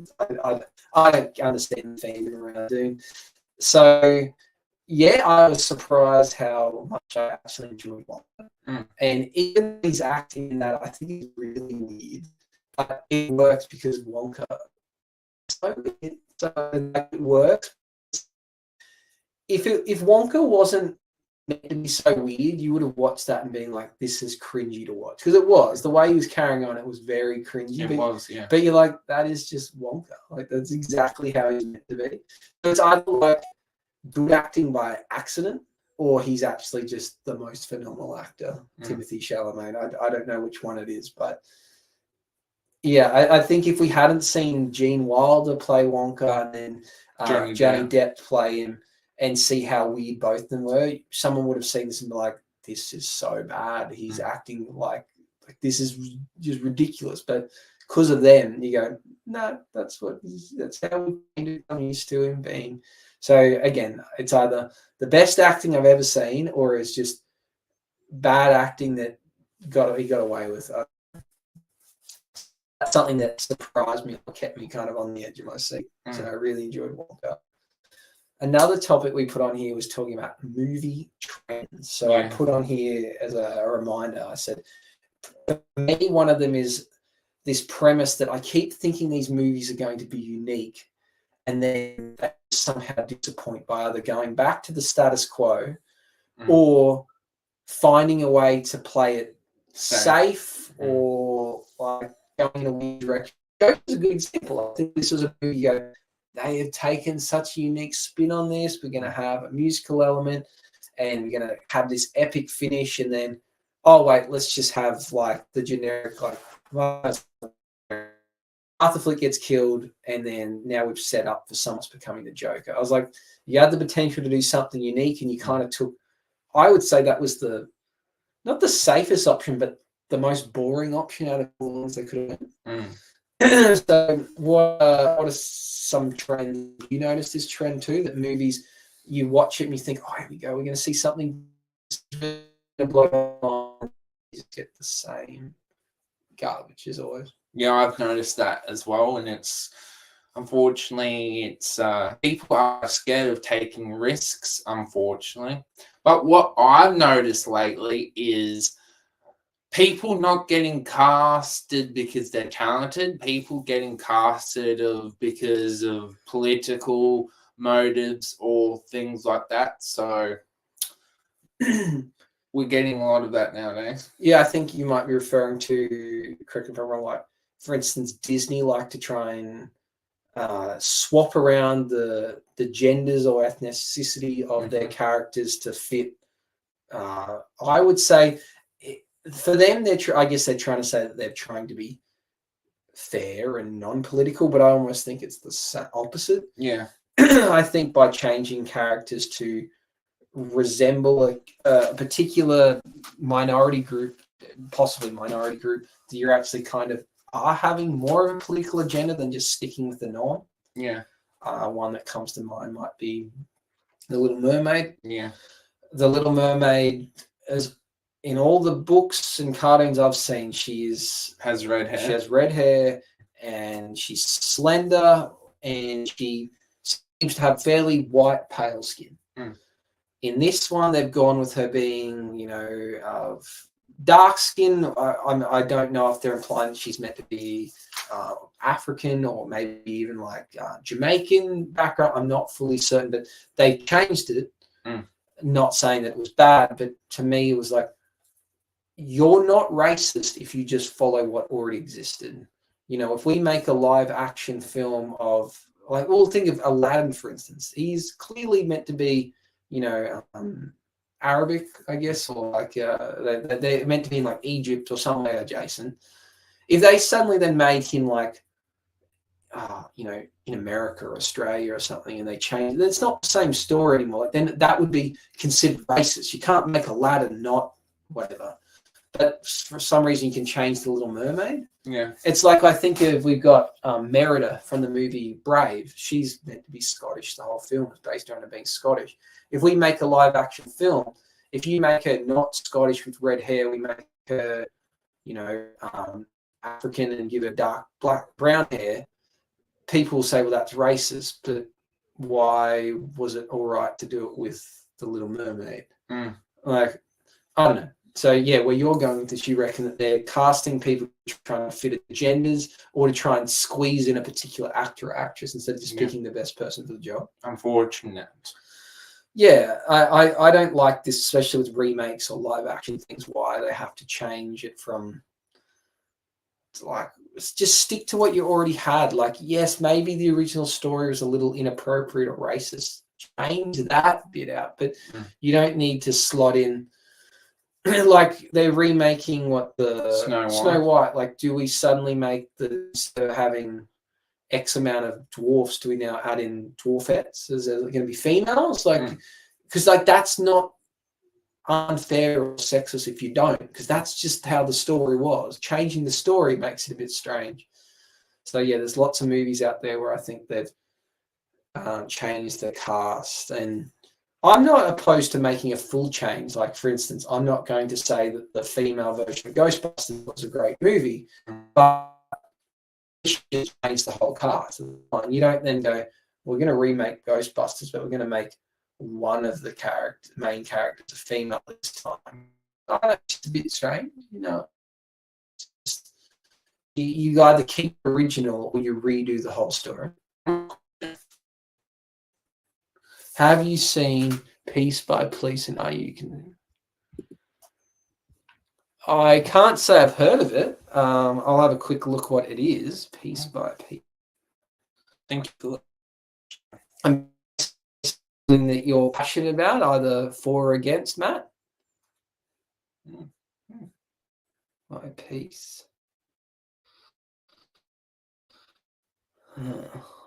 S2: I don't understand the fandom around Dune. So yeah, I was surprised how much I actually enjoyed Wonka. And even his acting in that, I think is really weird, but it works because Wonka. So it works. If Wonka wasn't meant to be so weird, you would have watched that and been like, "This is cringy to watch," because it was. The way he was carrying on, it was very cringy.
S1: It was, yeah.
S2: But you're like, that is just Wonka. Like that's exactly how he's meant to be. So it's either like good acting by accident, or he's actually just the most phenomenal actor, Timothy Chalamet. I don't know which one it is, but yeah, I think if we hadn't seen Gene Wilder play Wonka and then Johnny Depp play him and see how weird both of them were, someone would have seen this and be like, this is so bad. He's acting like this is just ridiculous. But because of them, you go, no, that's how I'm used to him being. So again, it's either the best acting I've ever seen, or it's just bad acting that he got away with. That's something that surprised me or kept me kind of on the edge of my seat. So I really enjoyed Wonka. Another topic we put on here was talking about movie trends. So I put on here as a reminder, I said, for me, one of them is this premise that I keep thinking these movies are going to be unique, and then they somehow disappoint by either going back to the status quo or finding a way to play it safe or like going in a weird direction. Joker is a good example. I think this was a movie they have taken such a unique spin on this. We're going to have a musical element and we're going to have this epic finish, and then, oh, wait, let's just have like the generic, like, Arthur Fleck gets killed, and then now we've set up for someone's becoming the Joker. I was like, you had the potential to do something unique, and you kind of took, I would say that was not the safest option, but the most boring option out of all the ones they could have done. So what are some trends? You notice this trend too, that movies, you watch it and you think, oh, here we go, we're going to see something, you just get the same garbage as always.
S1: Yeah, I've noticed that as well, and unfortunately, people are scared of taking risks, unfortunately. But what I've noticed lately is people not getting casted because they're talented, people getting casted because of political motives or things like that. So we're getting a lot of that nowadays.
S2: Yeah, I think you might be referring to, correct me if I'm wrong, like, for instance, Disney like to try and swap around the genders or ethnicity of their characters to fit. I would say for them, I guess they're trying to say that they're trying to be fair and non-political, but I almost think it's the opposite.
S1: Yeah.
S2: I think by changing characters to resemble a particular minority group, possibly minority group, that you're actually kind of are having more of a political agenda than just sticking with the norm.
S1: Yeah.
S2: One that comes to mind might be The Little Mermaid.
S1: Yeah.
S2: The Little Mermaid, as in all the books and cartoons I've seen, she has red hair. She has red hair, and she's slender, and she seems to have fairly white, pale skin. In this one, they've gone with her being, of dark skin. I don't know if they're implying that she's meant to be African or maybe even like Jamaican background. I'm not fully certain, but they changed it. Not saying that it was bad, but to me, it was like, you're not racist if you just follow what already existed. If we make a live action film of, like, we'll think of Aladdin, for instance. He's clearly meant to be, Arabic, I guess, or like they're meant to be in like Egypt or somewhere adjacent. If they suddenly then made him like, in America or Australia or something, and they changed, it's not the same story anymore. Then that would be considered racist. You can't make Aladdin not whatever. But for some reason, you can change The Little Mermaid.
S1: Yeah.
S2: It's like, I think we've got Merida from the movie Brave. She's meant to be Scottish. The whole film is based on her being Scottish. If we make a live action film, if you make her not Scottish with red hair, we make her, African and give her brown hair, people say, well, that's racist, but why was it all right to do it with the Little Mermaid? Like, I don't know. So yeah, where you're going with this, you reckon that they're casting people trying to fit agendas or to try and squeeze in a particular actor or actress instead of just picking the best person for the job?
S1: Unfortunate.
S2: Yeah, I don't like this, especially with remakes or live action things, why they have to change it from, like, just stick to what you already had. Like, yes, maybe the original story was a little inappropriate or racist. Change that bit out, but you don't need to slot in, like they're remaking Snow White. Like, do we suddenly make having X amount of dwarfs? Do we now add in dwarfettes? Is it going to be females? Like, because like that's not unfair or sexist if you don't, because that's just how the story was. Changing the story makes it a bit strange. So yeah, there's lots of movies out there where I think they've changed the cast, and I'm not opposed to making a full change. Like, for instance, I'm not going to say that the female version of Ghostbusters was a great movie, but just change the whole cast. You don't then go, we're going to remake Ghostbusters, but we're going to make one of the main characters a female this time. It's a bit strange, you either keep the original or you redo the whole story. Have you seen Piece by Police and Are You Can? I can't say I've heard of it. I'll have a quick look what it is. Piece by Piece.
S1: Thank you.
S2: I'm something that you're passionate about, either for or against, Matt? My Piece.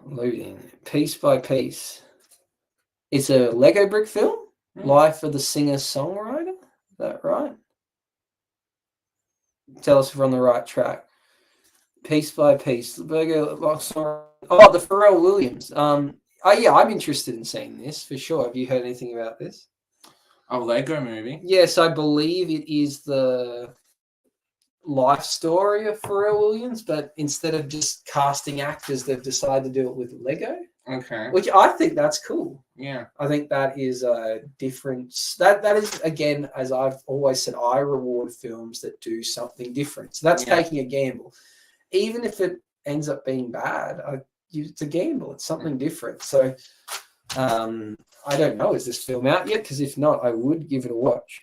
S2: Loading. Piece by Piece. It's a Lego brick film. Life of the singer-songwriter. Is that right? Tell us if we're on the right track. Piece by Piece. The Pharrell Williams. Yeah, I'm interested in seeing this for sure. Have you heard anything about this?
S1: A Lego movie?
S2: Yes, I believe it is the life story of Pharrell Williams, but instead of just casting actors, they've decided to do it with Lego.
S1: Okay.
S2: Which I think that's cool.
S1: Yeah.
S2: I think that is a difference. That is, again, as I've always said, I reward films that do something different. So that's taking a gamble. Even if it ends up being bad, it's a gamble. It's something different. So I don't know. Is this film out yet? Because if not, I would give it a watch.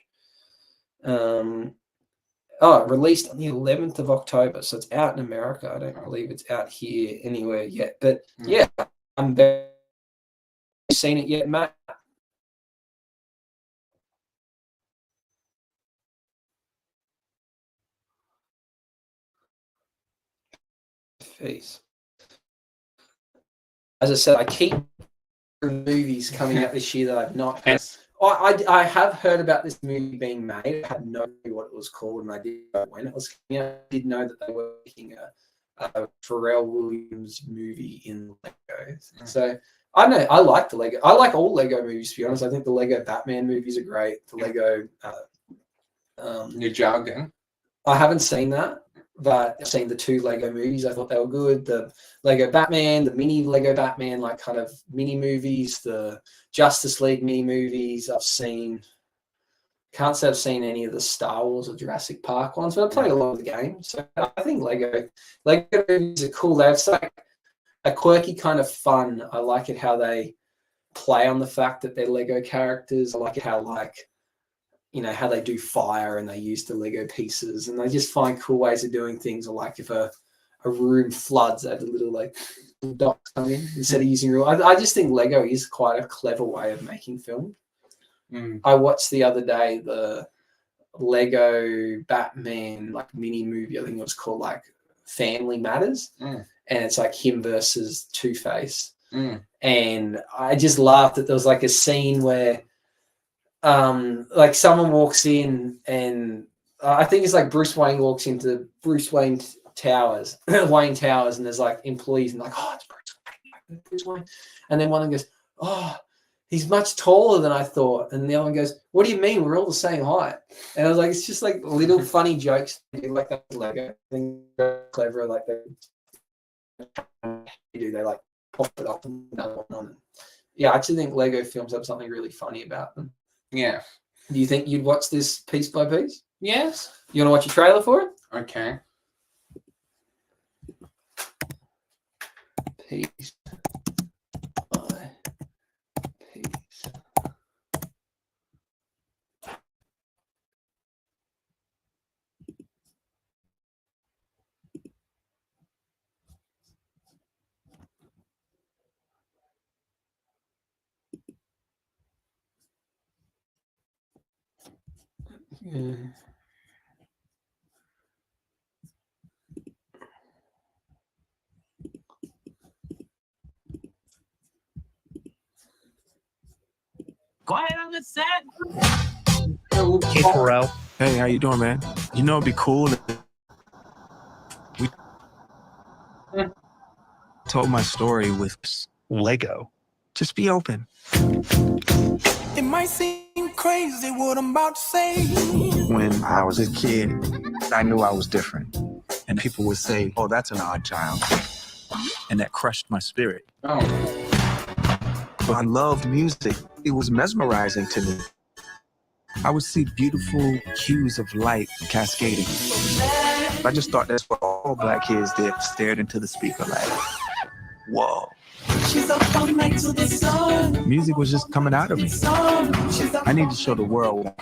S2: Released on the 11th of October. So it's out in America. I don't believe it's out here anywhere yet. But yeah, I'm very seen it yet, Matt? Face. As I said, I keep movies coming out this year that I've not heard. I have heard about this movie being made. I had no idea what it was called, and I didn't know when it was coming out. I did know that they were making a Pharrell Williams movie in Lego. So I know I like the Lego. I like all Lego movies, to be honest. I think the Lego Batman movies are great. The Lego
S1: New Jargon.
S2: I haven't seen that, but I've seen the two Lego movies. I thought they were good. The Lego Batman, the mini Lego Batman, like kind of mini movies, the Justice League mini movies. Can't say I've seen any of the Star Wars or Jurassic Park ones, but I played a lot of the games. So I think Lego movies are cool. They're like a quirky kind of fun. I like it how they play on the fact that they're Lego characters. I like it how how they do fire and they use the Lego pieces, and they just find cool ways of doing things. Or like if a room floods, they have the little dots come in instead of using real. I just think Lego is quite a clever way of making film. I watched the other day the Lego Batman mini movie. I think it was called Family Matters, and it's him versus Two-Face. And I just laughed that there was a scene where someone walks in, and I think it's Bruce Wayne walks into Bruce Wayne Towers, Wayne Towers, and there's employees and it's Bruce Wayne. And then one of them goes, "Oh, he's much taller than I thought. And the other one goes, what do you mean? We're all the same height. And I was like, it's just like little funny jokes. Like that Lego thing, clever. Like they like pop it up and another one on it. Yeah, I actually think Lego films have something really funny about them.
S1: Yeah.
S2: Do you think you'd watch this piece by piece?
S1: Yes.
S2: You want to watch a trailer for it?
S1: Okay.
S2: Piece by piece. Yeah.
S3: Go ahead on the set.
S4: Hey, Pharrell.
S5: Hey, how you doing, man? You know, it'd be cool if we told my story with
S4: Lego.
S5: just be open.
S6: It might seem crazy what I'm about to say.
S5: When I was a kid, I knew I was different. And people would say, oh, that's an odd child. And that crushed my spirit.
S1: Oh.
S5: But I loved music. It was mesmerizing to me. I would see beautiful hues of light cascading. I just thought that's what all black kids did, stared into the speaker like, whoa.
S6: She's up all night to the sun.
S5: Music was just coming out of me. I need to show the world.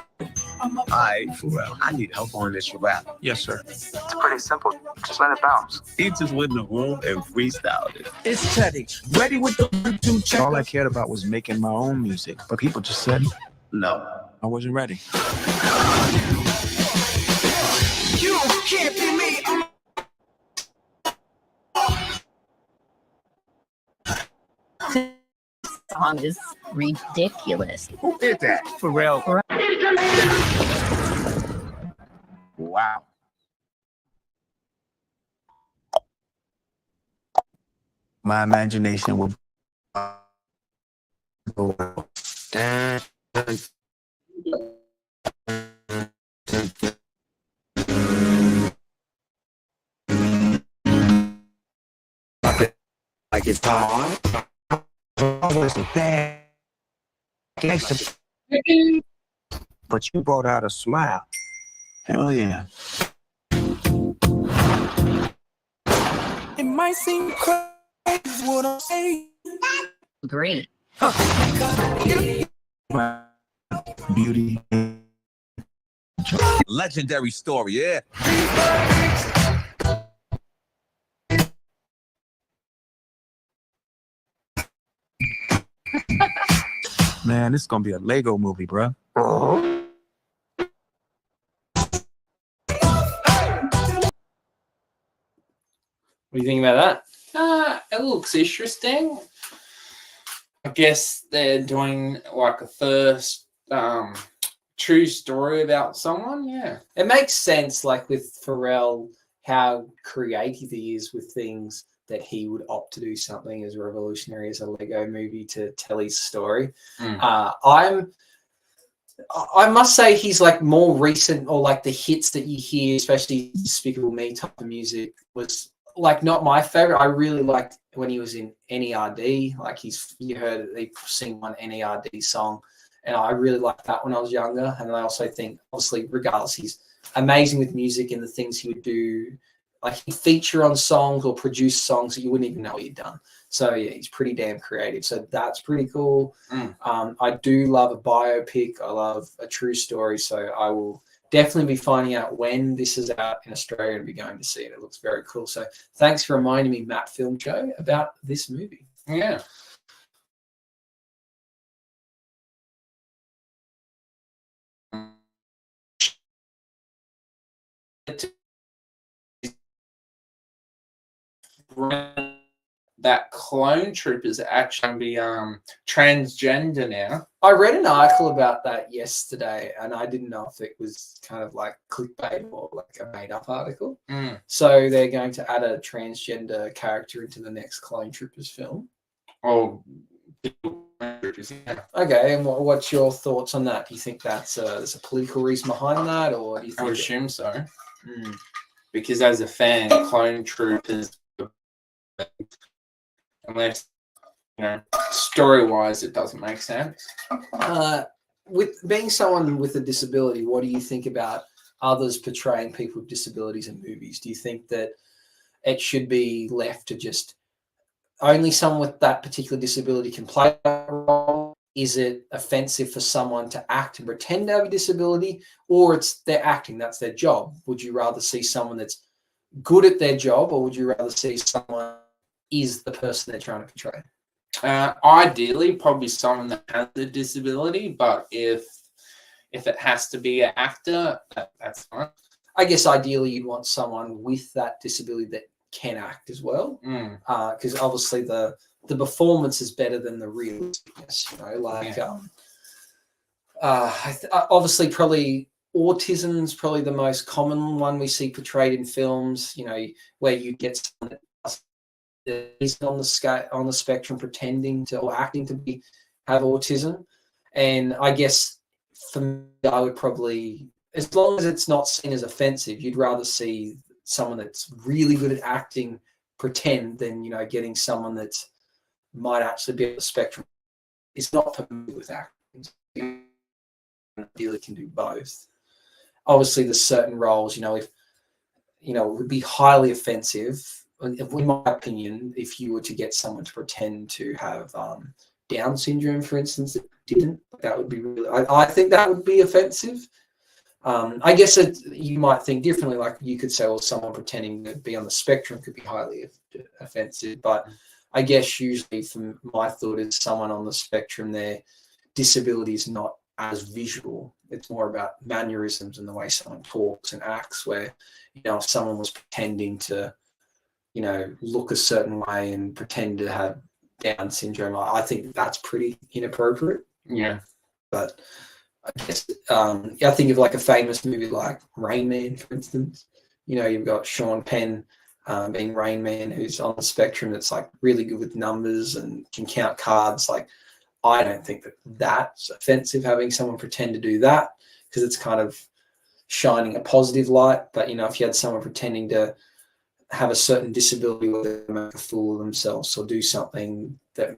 S7: Alright, Pharrell, I need help on this rap.
S5: Yes, sir. It's pretty simple. Just let it bounce.
S7: He just went in the room and freestyled it. It's Teddy, ready with the 2 check.
S5: All I cared about was making my own music, but people just said
S7: No.
S5: I wasn't ready.
S6: You can't be me.
S3: Song is ridiculous.
S7: Who did that?
S5: Pharrell.
S7: Wow.
S5: My imagination will go down. Like it's hard. Always bad. But you brought out a smile. Hell yeah.
S6: It might seem crazy what I'm saying.
S3: Great.
S5: Beauty.
S7: Legendary story, yeah.
S5: Man, this is gonna be a Lego movie, bro.
S2: What do you think about that?
S1: It looks interesting. I guess they're doing like a first true story about someone. Yeah.
S2: It makes sense, like with Pharrell, how creative he is with things that he would opt to do something as revolutionary as a Lego movie to tell his story. I must say he's like more recent, or like the hits that you hear, especially Despicable Me type of music, was like not my favorite. I really liked when he was in NERD. Like you heard they sing one NERD song, and I really liked that when I was younger. And I also think, obviously, regardless, he's amazing with music and the things he would do. Like he'd feature on songs or produce songs that you wouldn't even know he'd done. So yeah, he's pretty damn creative. So that's pretty cool. I do love a biopic. I love a true story. So I will definitely be finding out when this is out in Australia and be going to see it. It looks very cool. So thanks for reminding me, Matt Film Show, about this movie.
S1: Yeah. That clone trooper is actually going to be transgender now.
S2: I read an article about that yesterday, and I didn't know if it was kind of like clickbait or like a made-up article. So they're going to add a transgender character into the next Clone Troopers film.
S1: Oh, Yeah.
S2: Okay, and what's your thoughts on that? Do you think that's there's a political reason behind that, or do you
S1: I
S2: think?
S1: would assume so.
S2: Mm.
S1: Because as a fan, Clone Troopers, unless, story-wise, it doesn't make sense.
S2: With being someone with a disability, what do you think about others portraying people with disabilities in movies? Do you think that it should be left to just only someone with that particular disability can play that role? Is it offensive for someone to act and pretend to have a disability, or it's they're acting, that's their job? Would you rather see someone that's good at their job, or would you rather see someone is the person they're trying to portray?
S1: Ideally, probably someone that has a disability, but if it has to be an actor, that's fine.
S2: I guess ideally you'd want someone with that disability that can act as well, because obviously the performance is better than the realisticness. Obviously probably autism is probably the most common one we see portrayed in films. Where you get someone that is on the spectrum pretending to or acting to have autism, and I guess for me, I would probably, as long as it's not seen as offensive, you'd rather see someone that's really good at acting pretend than getting someone that might actually be on the spectrum. It's not familiar with acting. Ideally can do both. Obviously, there's certain roles, if it would be highly offensive, in my opinion, if you were to get someone to pretend to have Down syndrome, for instance, that didn't. That would be really. I think that would be offensive. I guess you might think differently. Like you could say, well, someone pretending to be on the spectrum could be highly offensive. But I guess usually, from my thought, is someone on the spectrum, their disability is not as visual. It's more about mannerisms and the way someone talks and acts. Where if someone was pretending to, look a certain way and pretend to have Down syndrome, I think that's pretty inappropriate.
S1: Yeah,
S2: but. I guess I think of like a famous movie like Rain Man, for instance. You've got Sean Penn being Rain Man, who's on the spectrum that's like really good with numbers and can count cards. Like, I don't think that's offensive having someone pretend to do that, because it's kind of shining a positive light. But if you had someone pretending to have a certain disability or they make a fool of themselves or do something that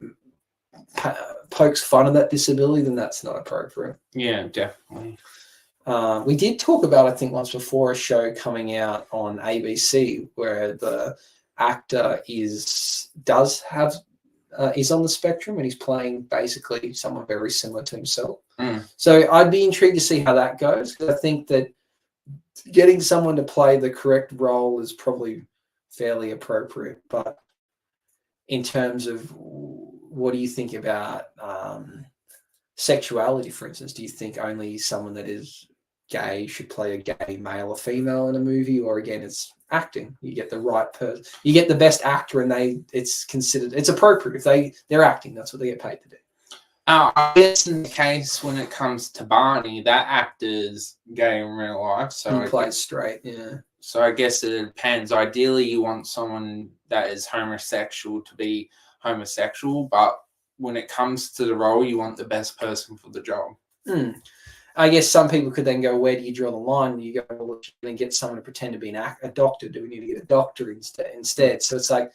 S2: pokes fun of that disability, then that's not appropriate.
S1: Yeah, definitely.
S2: We did talk about, I think, once before, a show coming out on ABC where the actor is on the spectrum and he's playing basically someone very similar to himself. So I'd be intrigued to see how that goes, because I think that getting someone to play the correct role is probably fairly appropriate. But in terms of what do you think about sexuality, for instance? Do you think only someone that is gay should play a gay male or female in a movie, or again, it's acting? You get the right person, you get the best actor, and it's appropriate if they're acting. That's what they get paid to do.
S1: I guess in the case when it comes to Barney, that actor's gay in real life, so
S2: He plays straight, yeah.
S1: So I guess it depends. Ideally, you want someone that is homosexual to be homosexual, but when it comes to the role, you want the best person for the job.
S2: I guess some people could then go, where do you draw the line? You go, well, then get someone to pretend to be a doctor. Do we need to get a doctor instead? So it's like,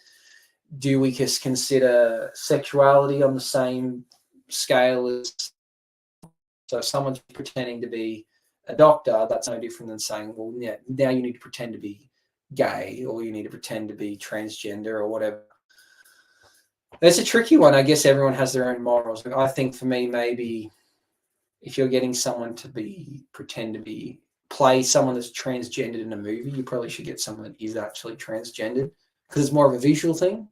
S2: do we just consider sexuality on the same scale as, so if someone's pretending to be a doctor, that's no different than saying, well, yeah, now you need to pretend to be gay, or you need to pretend to be transgender or whatever. It's a tricky one. I guess everyone has their own morals. I think for me, maybe if you're getting someone to pretend to play someone that's transgendered in a movie, you probably should get someone that is actually transgendered, because it's more of a visual thing.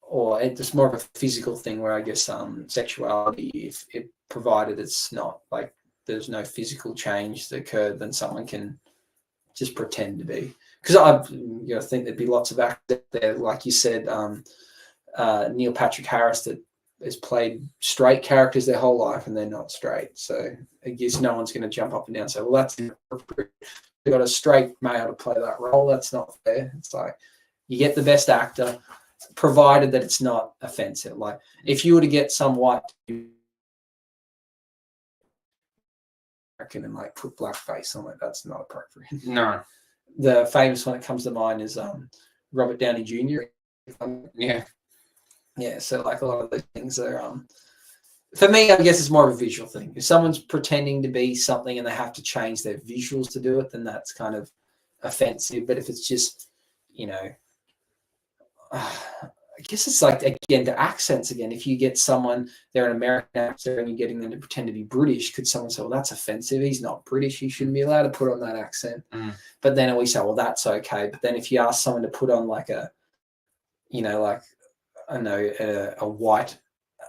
S2: Or it's more of a physical thing, where I guess sexuality, if it provided it's not like there's no physical change that occurred, then someone can just pretend to be. Because I think there'd be lots of actors there, like you said, Neil Patrick Harris, that has played straight characters their whole life and they're not straight. So I guess no one's going to jump up and down and say, well, that's inappropriate. You've got a straight male to play that role. That's not fair. It's like, you get the best actor. provided that it's not offensive. Like if you were to get some white American and like put blackface on it, that's not appropriate.
S1: No.
S2: The famous one that comes to mind is Robert Downey Jr.
S1: Yeah.
S2: Yeah, so like a lot of those things are for me, I guess it's more of a visual thing. If someone's pretending to be something and they have to change their visuals to do it, then that's kind of offensive. But if it's just, you know, I guess it's like, again, the accents again. If you get someone, they're an American actor and you're getting them to pretend to be British, could someone say, well, that's offensive. He's not British. He shouldn't be allowed to put on that accent. But then we say, well, that's okay. But then if you ask someone to put on like a, you know, like, I don't know, a white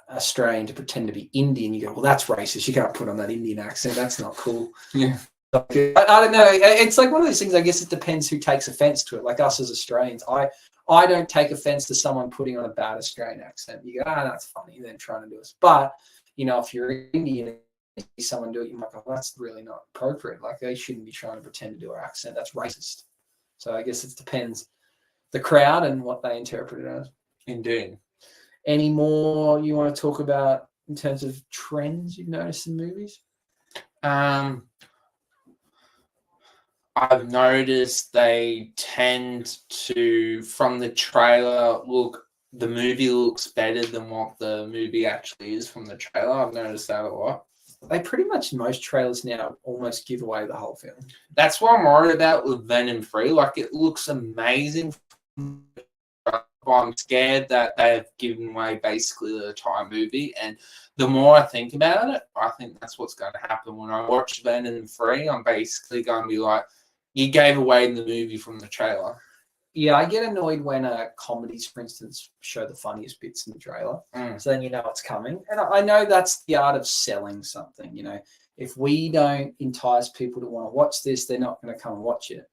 S2: Australian to pretend to be Indian, you go, well, that's racist. You can't put on that Indian accent. That's not cool.
S1: Yeah.
S2: I don't know. It's like one of those things. I guess it depends who takes offense to it. Like us as Australians, I don't take offense to someone putting on a bad Australian accent. You go, that's funny. They're trying to do this. But, you know, if you're Indian and you see someone do it, you might go, well, that's really not appropriate. Like they shouldn't be trying to pretend to do our accent. That's racist. So I guess it depends the crowd and what they interpret it as.
S1: Indeed.
S2: Any more you want to talk about in terms of trends you've noticed in movies?
S1: I've noticed they tend to, from the trailer, the movie looks better than what the movie actually is from the trailer. I've noticed that a lot.
S2: They pretty much, most trailers now almost give away the whole film.
S1: That's what I'm worried about with Venom 3. Like, it looks amazing. I'm scared that they've given away basically the entire movie. And the more I think about it, I think that's what's going to happen. When I watch Venom 3, I'm basically going to be like, you gave away the movie from the trailer.
S2: Yeah, I get annoyed when comedies, for instance, show the funniest bits in the trailer. So then you know it's coming. And I know that's the art of selling something. You know, if we don't entice people to want to watch this, they're not going to come and watch it.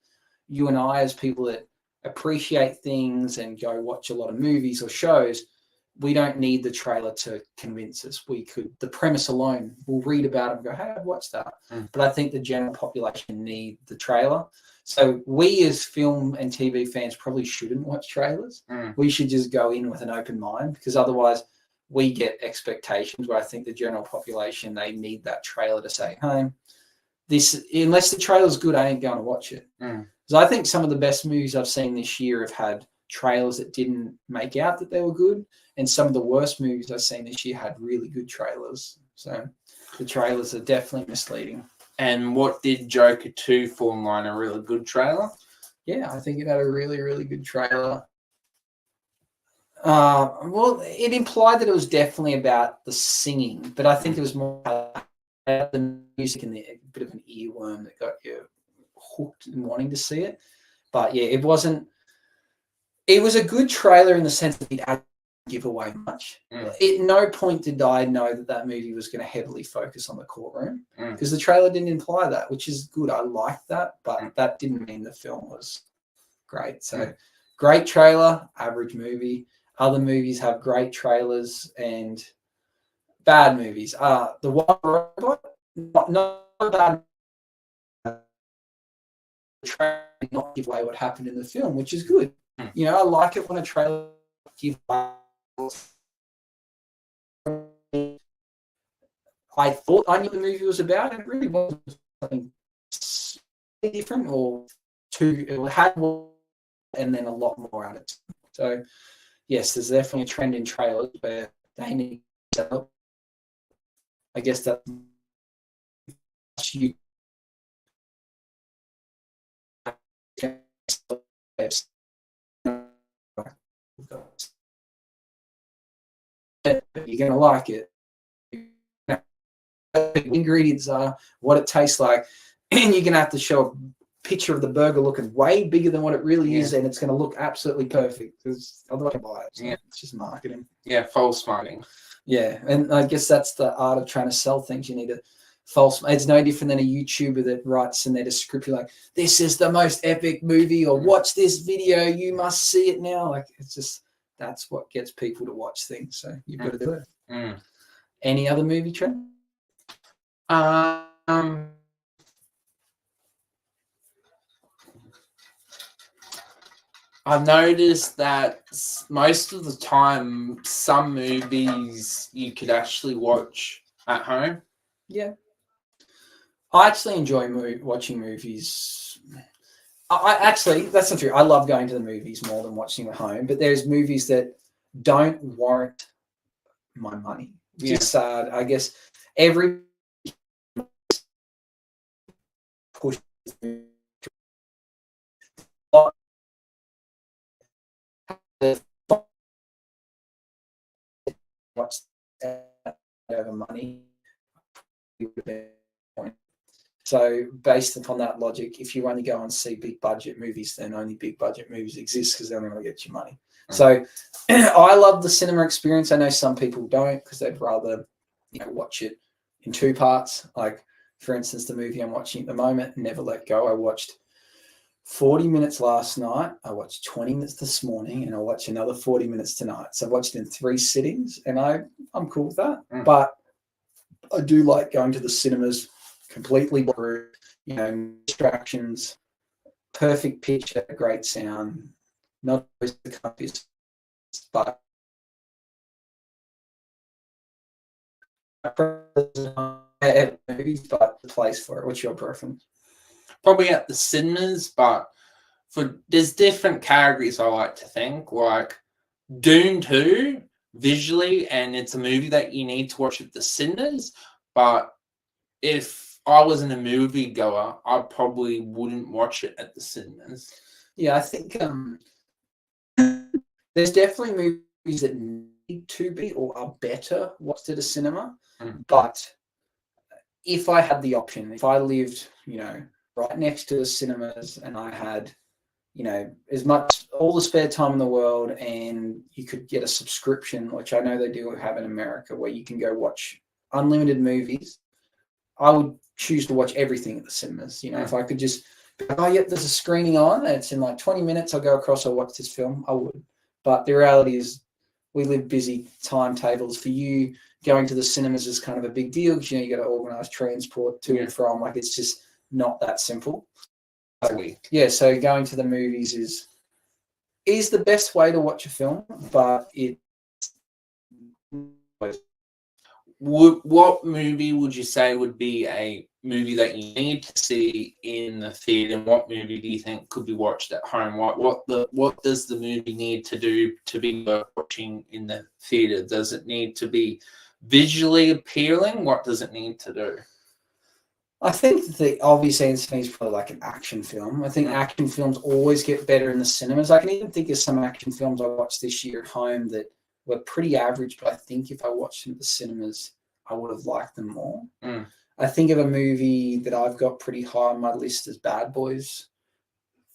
S2: You and I, as people that appreciate things and go watch a lot of movies or shows, we don't need the trailer to convince us. We could, the premise alone, we'll read about it and go, hey, I've watched that. But I think the general population need the trailer. So we as film and TV fans probably shouldn't watch trailers. We should just go in with an open mind, because otherwise we get expectations where I think the general population, they need that trailer to say, hey, this, unless the trailer's good, I ain't going to watch it. So I think some of the best movies I've seen this year have had trailers that didn't make out that they were good, and some of the worst movies I've seen this year had really good trailers. So the trailers are definitely misleading.
S1: And what did Joker 2 fall in line? A really good trailer?
S2: Yeah, I think it had a really, really good trailer. Well, it implied that it was definitely about the singing, but I think it was more about the music and a bit of an earworm that got you hooked and wanting to see it. But yeah, it wasn't. It was a good trailer in the sense that it didn't give away much. At no point did I know that movie was going to heavily focus on the courtroom, because the trailer didn't imply that, which is good. I liked that, but that didn't mean the film was great. So great trailer, average movie. Other movies have great trailers and bad movies. The One Robot, not bad. The trailer did not give away what happened in the film, which is good. You know, I like it when a trailer gives away. I thought I knew what the movie was about, and it really wasn't something different or too. It had more and then a lot more out of it. So, yes, there's definitely a trend in trailers where they need to help. I guess that you. You're going to like it. The ingredients are, what it tastes like, and you're going to have to show a picture of the burger looking way bigger than what it really is, and it's going to look absolutely perfect, because otherwise you buy it. So it's just marketing.
S1: Yeah, false marketing.
S2: Yeah, and I guess that's the art of trying to sell things. You need a false. It's no different than a YouTuber that writes in their description like, "This is the most epic movie," or "Watch this video, you must see it now." Like, it's just, that's what gets people to watch things. So you've got to do it. Any other movie trend?
S1: I've noticed that most of the time, some movies you could actually watch at home.
S2: Yeah. I actually enjoy watching movies. I actually, that's not true. I love going to the movies more than watching at home, but there's movies that don't warrant my money. It's just sad. I guess every push what's over money. So based upon that logic, if you only go and see big budget movies, then only big budget movies exist because they're only going to get you money. So I love the cinema experience. I know some people don't because they'd rather watch it in two parts. Like, for instance, the movie I'm watching at the moment, Never Let Go, I watched 40 minutes last night, I watched 20 minutes this morning, and I'll watch another 40 minutes tonight. So I watched it in 3 sittings, and I'm cool with that. But I do like going to the cinemas completely through, distractions, perfect pitch, great sound, not always the compass, but movies, but the place for it. What's your preference?
S1: Probably at the cinemas, but there's different categories I like to think, like Dune 2 visually, and it's a movie that you need to watch at the cinemas. But if I wasn't a movie goer, I probably wouldn't watch it at the cinemas.
S2: Yeah, I think there's definitely movies that need to be or are better watched at a cinema. But if I had the option, if I lived, right next to the cinemas and I had, as much all the spare time in the world, and you could get a subscription, which I know they do have in America, where you can go watch unlimited movies, I would choose to watch everything at the cinemas. If I could just, there's a screening on, it's in like 20 minutes, I'll go across, I'll watch this film, I would. But the reality is we live busy timetables. For you, going to the cinemas is kind of a big deal because, you got to organise transport to and from. Like, it's just not that simple. So going to the movies is the best way to watch a film, but
S1: what movie would you say would be a movie that you need to see in the theater, and what movie do you think could be watched at home? What does the movie need to do to be worth watching in the theater? Does it need to be visually appealing? What does it need to do?
S2: I think the obvious answer is probably like an action film. I think action films always get better in the cinemas. I can even think of some action films I watched this year at home that were pretty average, but I think if I watched them at the cinemas, I would have liked them more. I think of a movie that I've got pretty high on my list as Bad Boys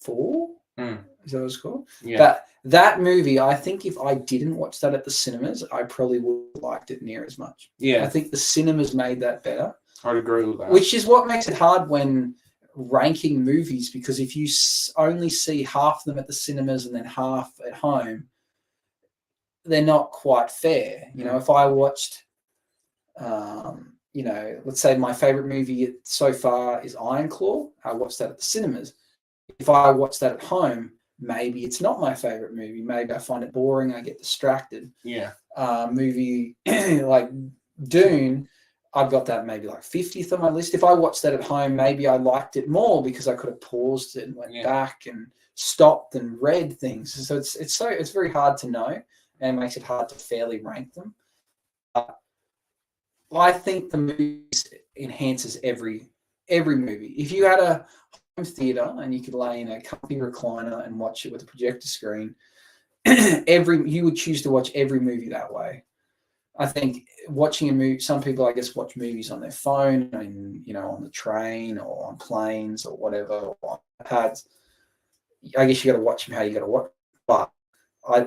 S2: 4. Is that what it's called?
S1: Yeah.
S2: But that movie, I think if I didn't watch that at the cinemas, I probably would have liked it near as much.
S1: Yeah.
S2: I think the cinemas made that better.
S1: I'd agree with that.
S2: Which is what makes it hard when ranking movies, because if you only see half of them at the cinemas and then half at home, they're not quite fair. If I watched, let's say my favorite movie so far is Iron Claw. I watched that at the cinemas. If I watch that at home, maybe it's not my favorite movie. Maybe I find it boring. I get distracted.
S1: Yeah.
S2: Movie like Dune, I've got that maybe like 50th on my list. If I watched that at home, maybe I liked it more because I could have paused it and went back and stopped and read things. So it's very hard to know, and it makes it hard to fairly rank them. I think the movies enhances every movie. If you had a home theater and you could lay in a comfy recliner and watch it with a projector screen, you would choose to watch every movie that way. I think watching a movie, some people, I guess, watch movies on their phone and, on the train or on planes or whatever, or on iPads. I guess you got to watch them how you got to watch. But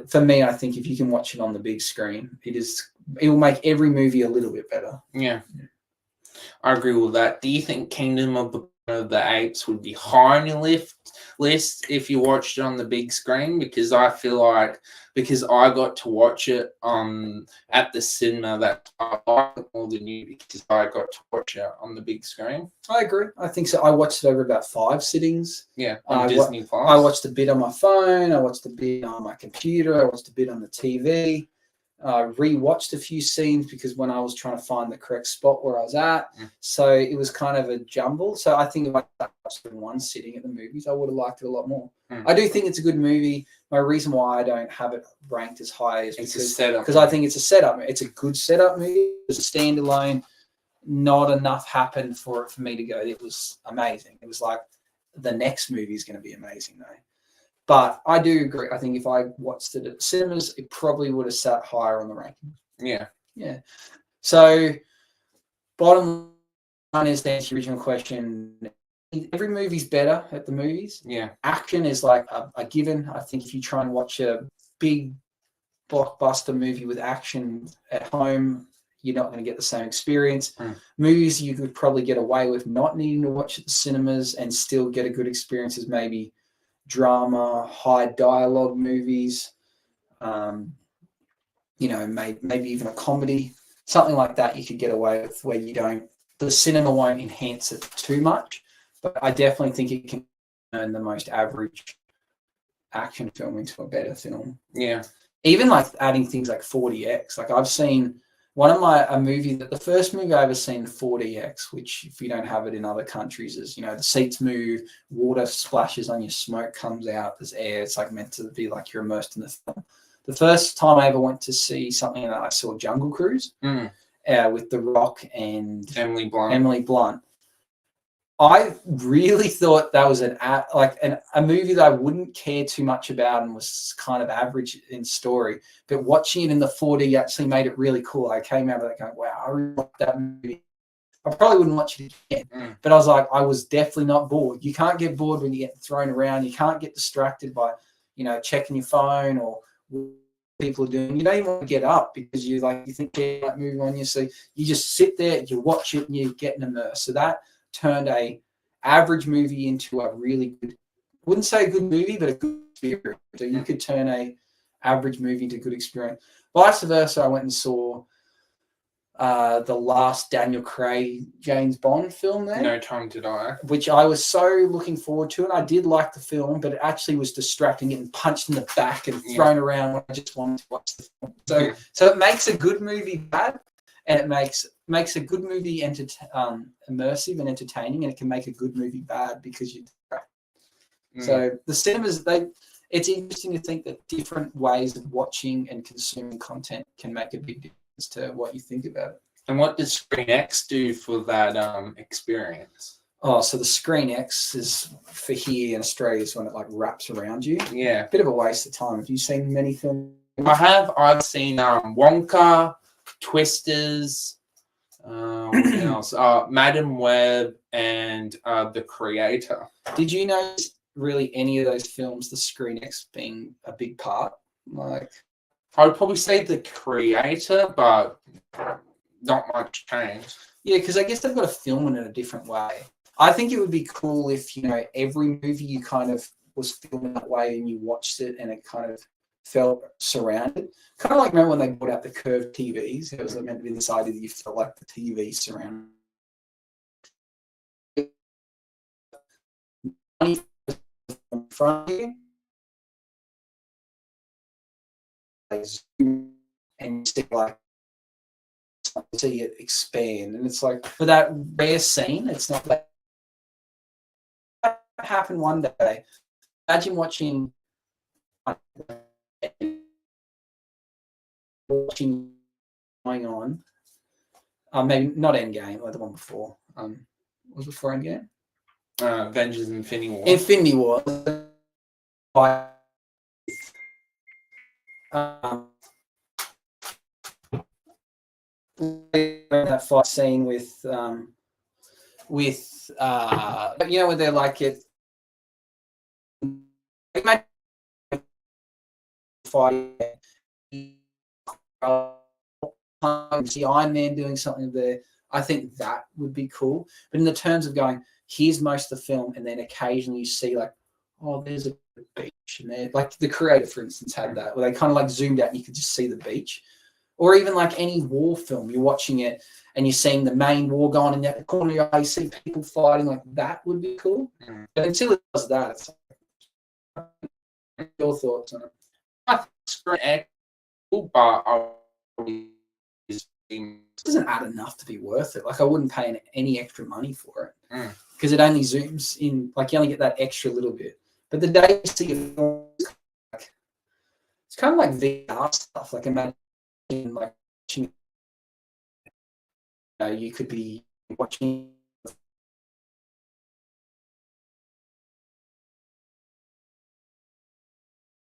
S2: for me, I think if you can watch it on the big screen, it will make every movie a little bit better.
S1: Yeah. I agree with that. Do you think Kingdom of the of the Apes would be high on your list if you watched it on the big screen, because I feel like because I got to watch it at the cinema, that I like it more than you because I got to watch it on the big screen.
S2: I agree. I think so. I watched it over about 5 sittings.
S1: Yeah, on
S2: I
S1: Disney Plus.
S2: I watched a bit on my phone. I watched a bit on my computer. I watched a bit on the TV. Rewatched a few scenes because when I was trying to find the correct spot where I was at, so it was kind of a jumble. So I think if I watched it in one sitting at the movies, I would have liked it a lot more. I do think it's a good movie. My reason why I don't have it ranked as high is because I think it's a setup. It's a good setup movie. It's a standalone. Not enough happened for me to go, it was amazing. It was like the next movie is going to be amazing though. But I do agree. I think if I watched it at cinemas, it probably would have sat higher on the ranking.
S1: Yeah.
S2: Yeah. So bottom line is, to answer your original question, every movie's better at the movies.
S1: Yeah.
S2: Action is like a given. I think if you try and watch a big blockbuster movie with action at home, you're not going to get the same experience. Movies you could probably get away with not needing to watch at the cinemas and still get a good experience as maybe drama, high dialogue movies, maybe even a comedy, something like that you could get away with where the cinema won't enhance it too much. But I definitely think it can turn the most average action film into a better film.
S1: Yeah.
S2: Even like adding things like 4DX. Like I've seen the first movie I ever seen 4DX, which if you don't have it in other countries is, the seats move, water splashes on you, smoke comes out, there's air. It's like meant to be like you're immersed in the film. The first time I ever went to see something that I saw Jungle Cruise with The Rock and
S1: Emily Blunt.
S2: I really thought that was a movie that I wouldn't care too much about and was kind of average in story. But watching it in the 4D actually made it really cool. I came out of that going, wow, I really like that movie. I probably wouldn't watch it again. But I was like, I was definitely not bored. You can't get bored when you get thrown around. You can't get distracted by, checking your phone or what people are doing. You don't even want to get up because you think you might move on you. So you just sit there, you watch it, and you're getting immersed. So that turned a average movie into a really good, wouldn't say a good movie, but a good experience. So you could turn a average movie into a good experience. Vice versa, I went and saw the last Daniel Craig James Bond film there.
S1: No Time to Die.
S2: Which I was so looking forward to, and I did like the film, but it actually was distracting, getting punched in the back and thrown around when I just wanted to watch the film. So it makes a good movie bad, and it makes a good movie immersive and entertaining, and it can make a good movie bad because you. So the cinemas, it's interesting to think that different ways of watching and consuming content can make a big difference to what you think about it.
S1: And what does Screen X do for that experience?
S2: Oh, so the Screen X is for here in Australia is when it wraps around you.
S1: Yeah.
S2: Bit of a waste of time. Have you seen many films?
S1: I have. I've seen Wonka, Twisters, what else? Madam Web and The Creator.
S2: Did you notice really any of those films, the Screen X being a big part?
S1: I would probably say The Creator, but not much change.
S2: Yeah, because I guess they've got to film it in a different way. I think it would be cool if, every movie you kind of was filmed that way and you watched it and it kind of felt surrounded. Kind of like, remember when they brought out the curved TVs? It was meant to be this idea that you felt like the TV surrounded. In front of you, and you see see it expand, and it's like for that rare scene, it's not that happened one day. Imagine watching going on. Maybe not Endgame, like the one before. Was before Endgame?
S1: Avengers Infinity War.
S2: Infinity War. That fight scene with where they're like it. See Iron Man doing something there. I think that would be cool. But in the terms of going, here's most of the film, and then occasionally you see like, oh, there's a beach, and there, like The Creator, for instance, had that where they kind of like zoomed out and you could just see the beach. Or even like any war film, you're watching it and you're seeing the main war going in the corner of your eye, you see people fighting, like that would be cool. But until it does that, it's like, your thoughts on it?
S1: I think it's great, but
S2: It doesn't add enough to be worth it. Like I wouldn't pay any extra money for it
S1: Mm.
S2: because it only zooms in. Like you only get that extra little bit. But the day you see a film, it's kind of like VR stuff. Like imagine like watching, you could be watching.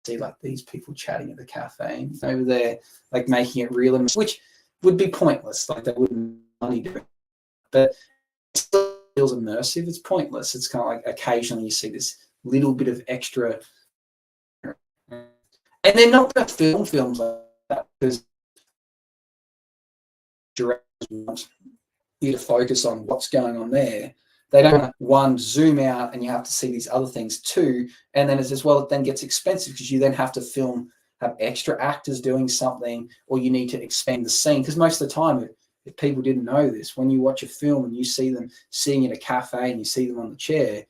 S2: See like these people chatting at the cafe over there, like making it real, which would be pointless. Like they wouldn't money do it, but it still feels immersive. It's pointless. It's kind of like occasionally you see this little bit of extra, and they're not going to film films like that because directors want you to focus on what's going on there. They don't one zoom out and you have to see these other things too, and then as well it then gets expensive because you then have to have extra actors doing something, or you need to expand the scene. Because most of the time, if people didn't know this, when you watch a film and you see them sitting in a cafe and you see them on the chair,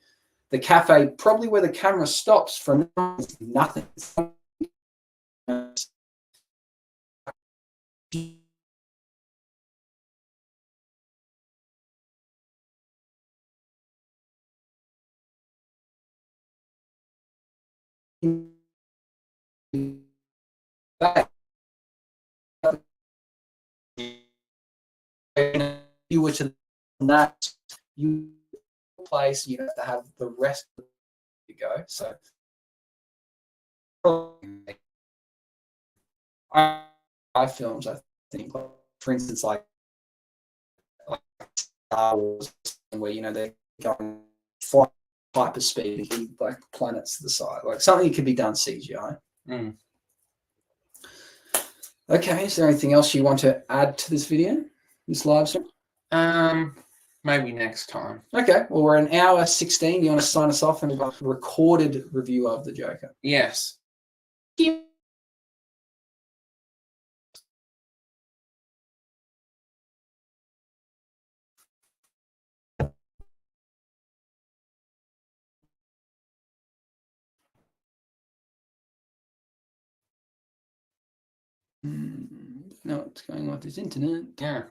S2: the cafe probably where the camera stops from nothing. You were to that you place, you have to have the rest to go. So I films, I think, for instance, like Star Wars, where they're going flying hyperspeed, like planets to the side, like something that could be done CGI.
S1: Mm.
S2: Okay, is there anything else you want to add to this video, this live stream?
S1: Maybe next time.
S2: Okay, well, we're an hour 16. You want to sign us off and a recorded review of The Joker?
S1: Yes.
S2: No, what's going on with this internet?
S1: Yeah.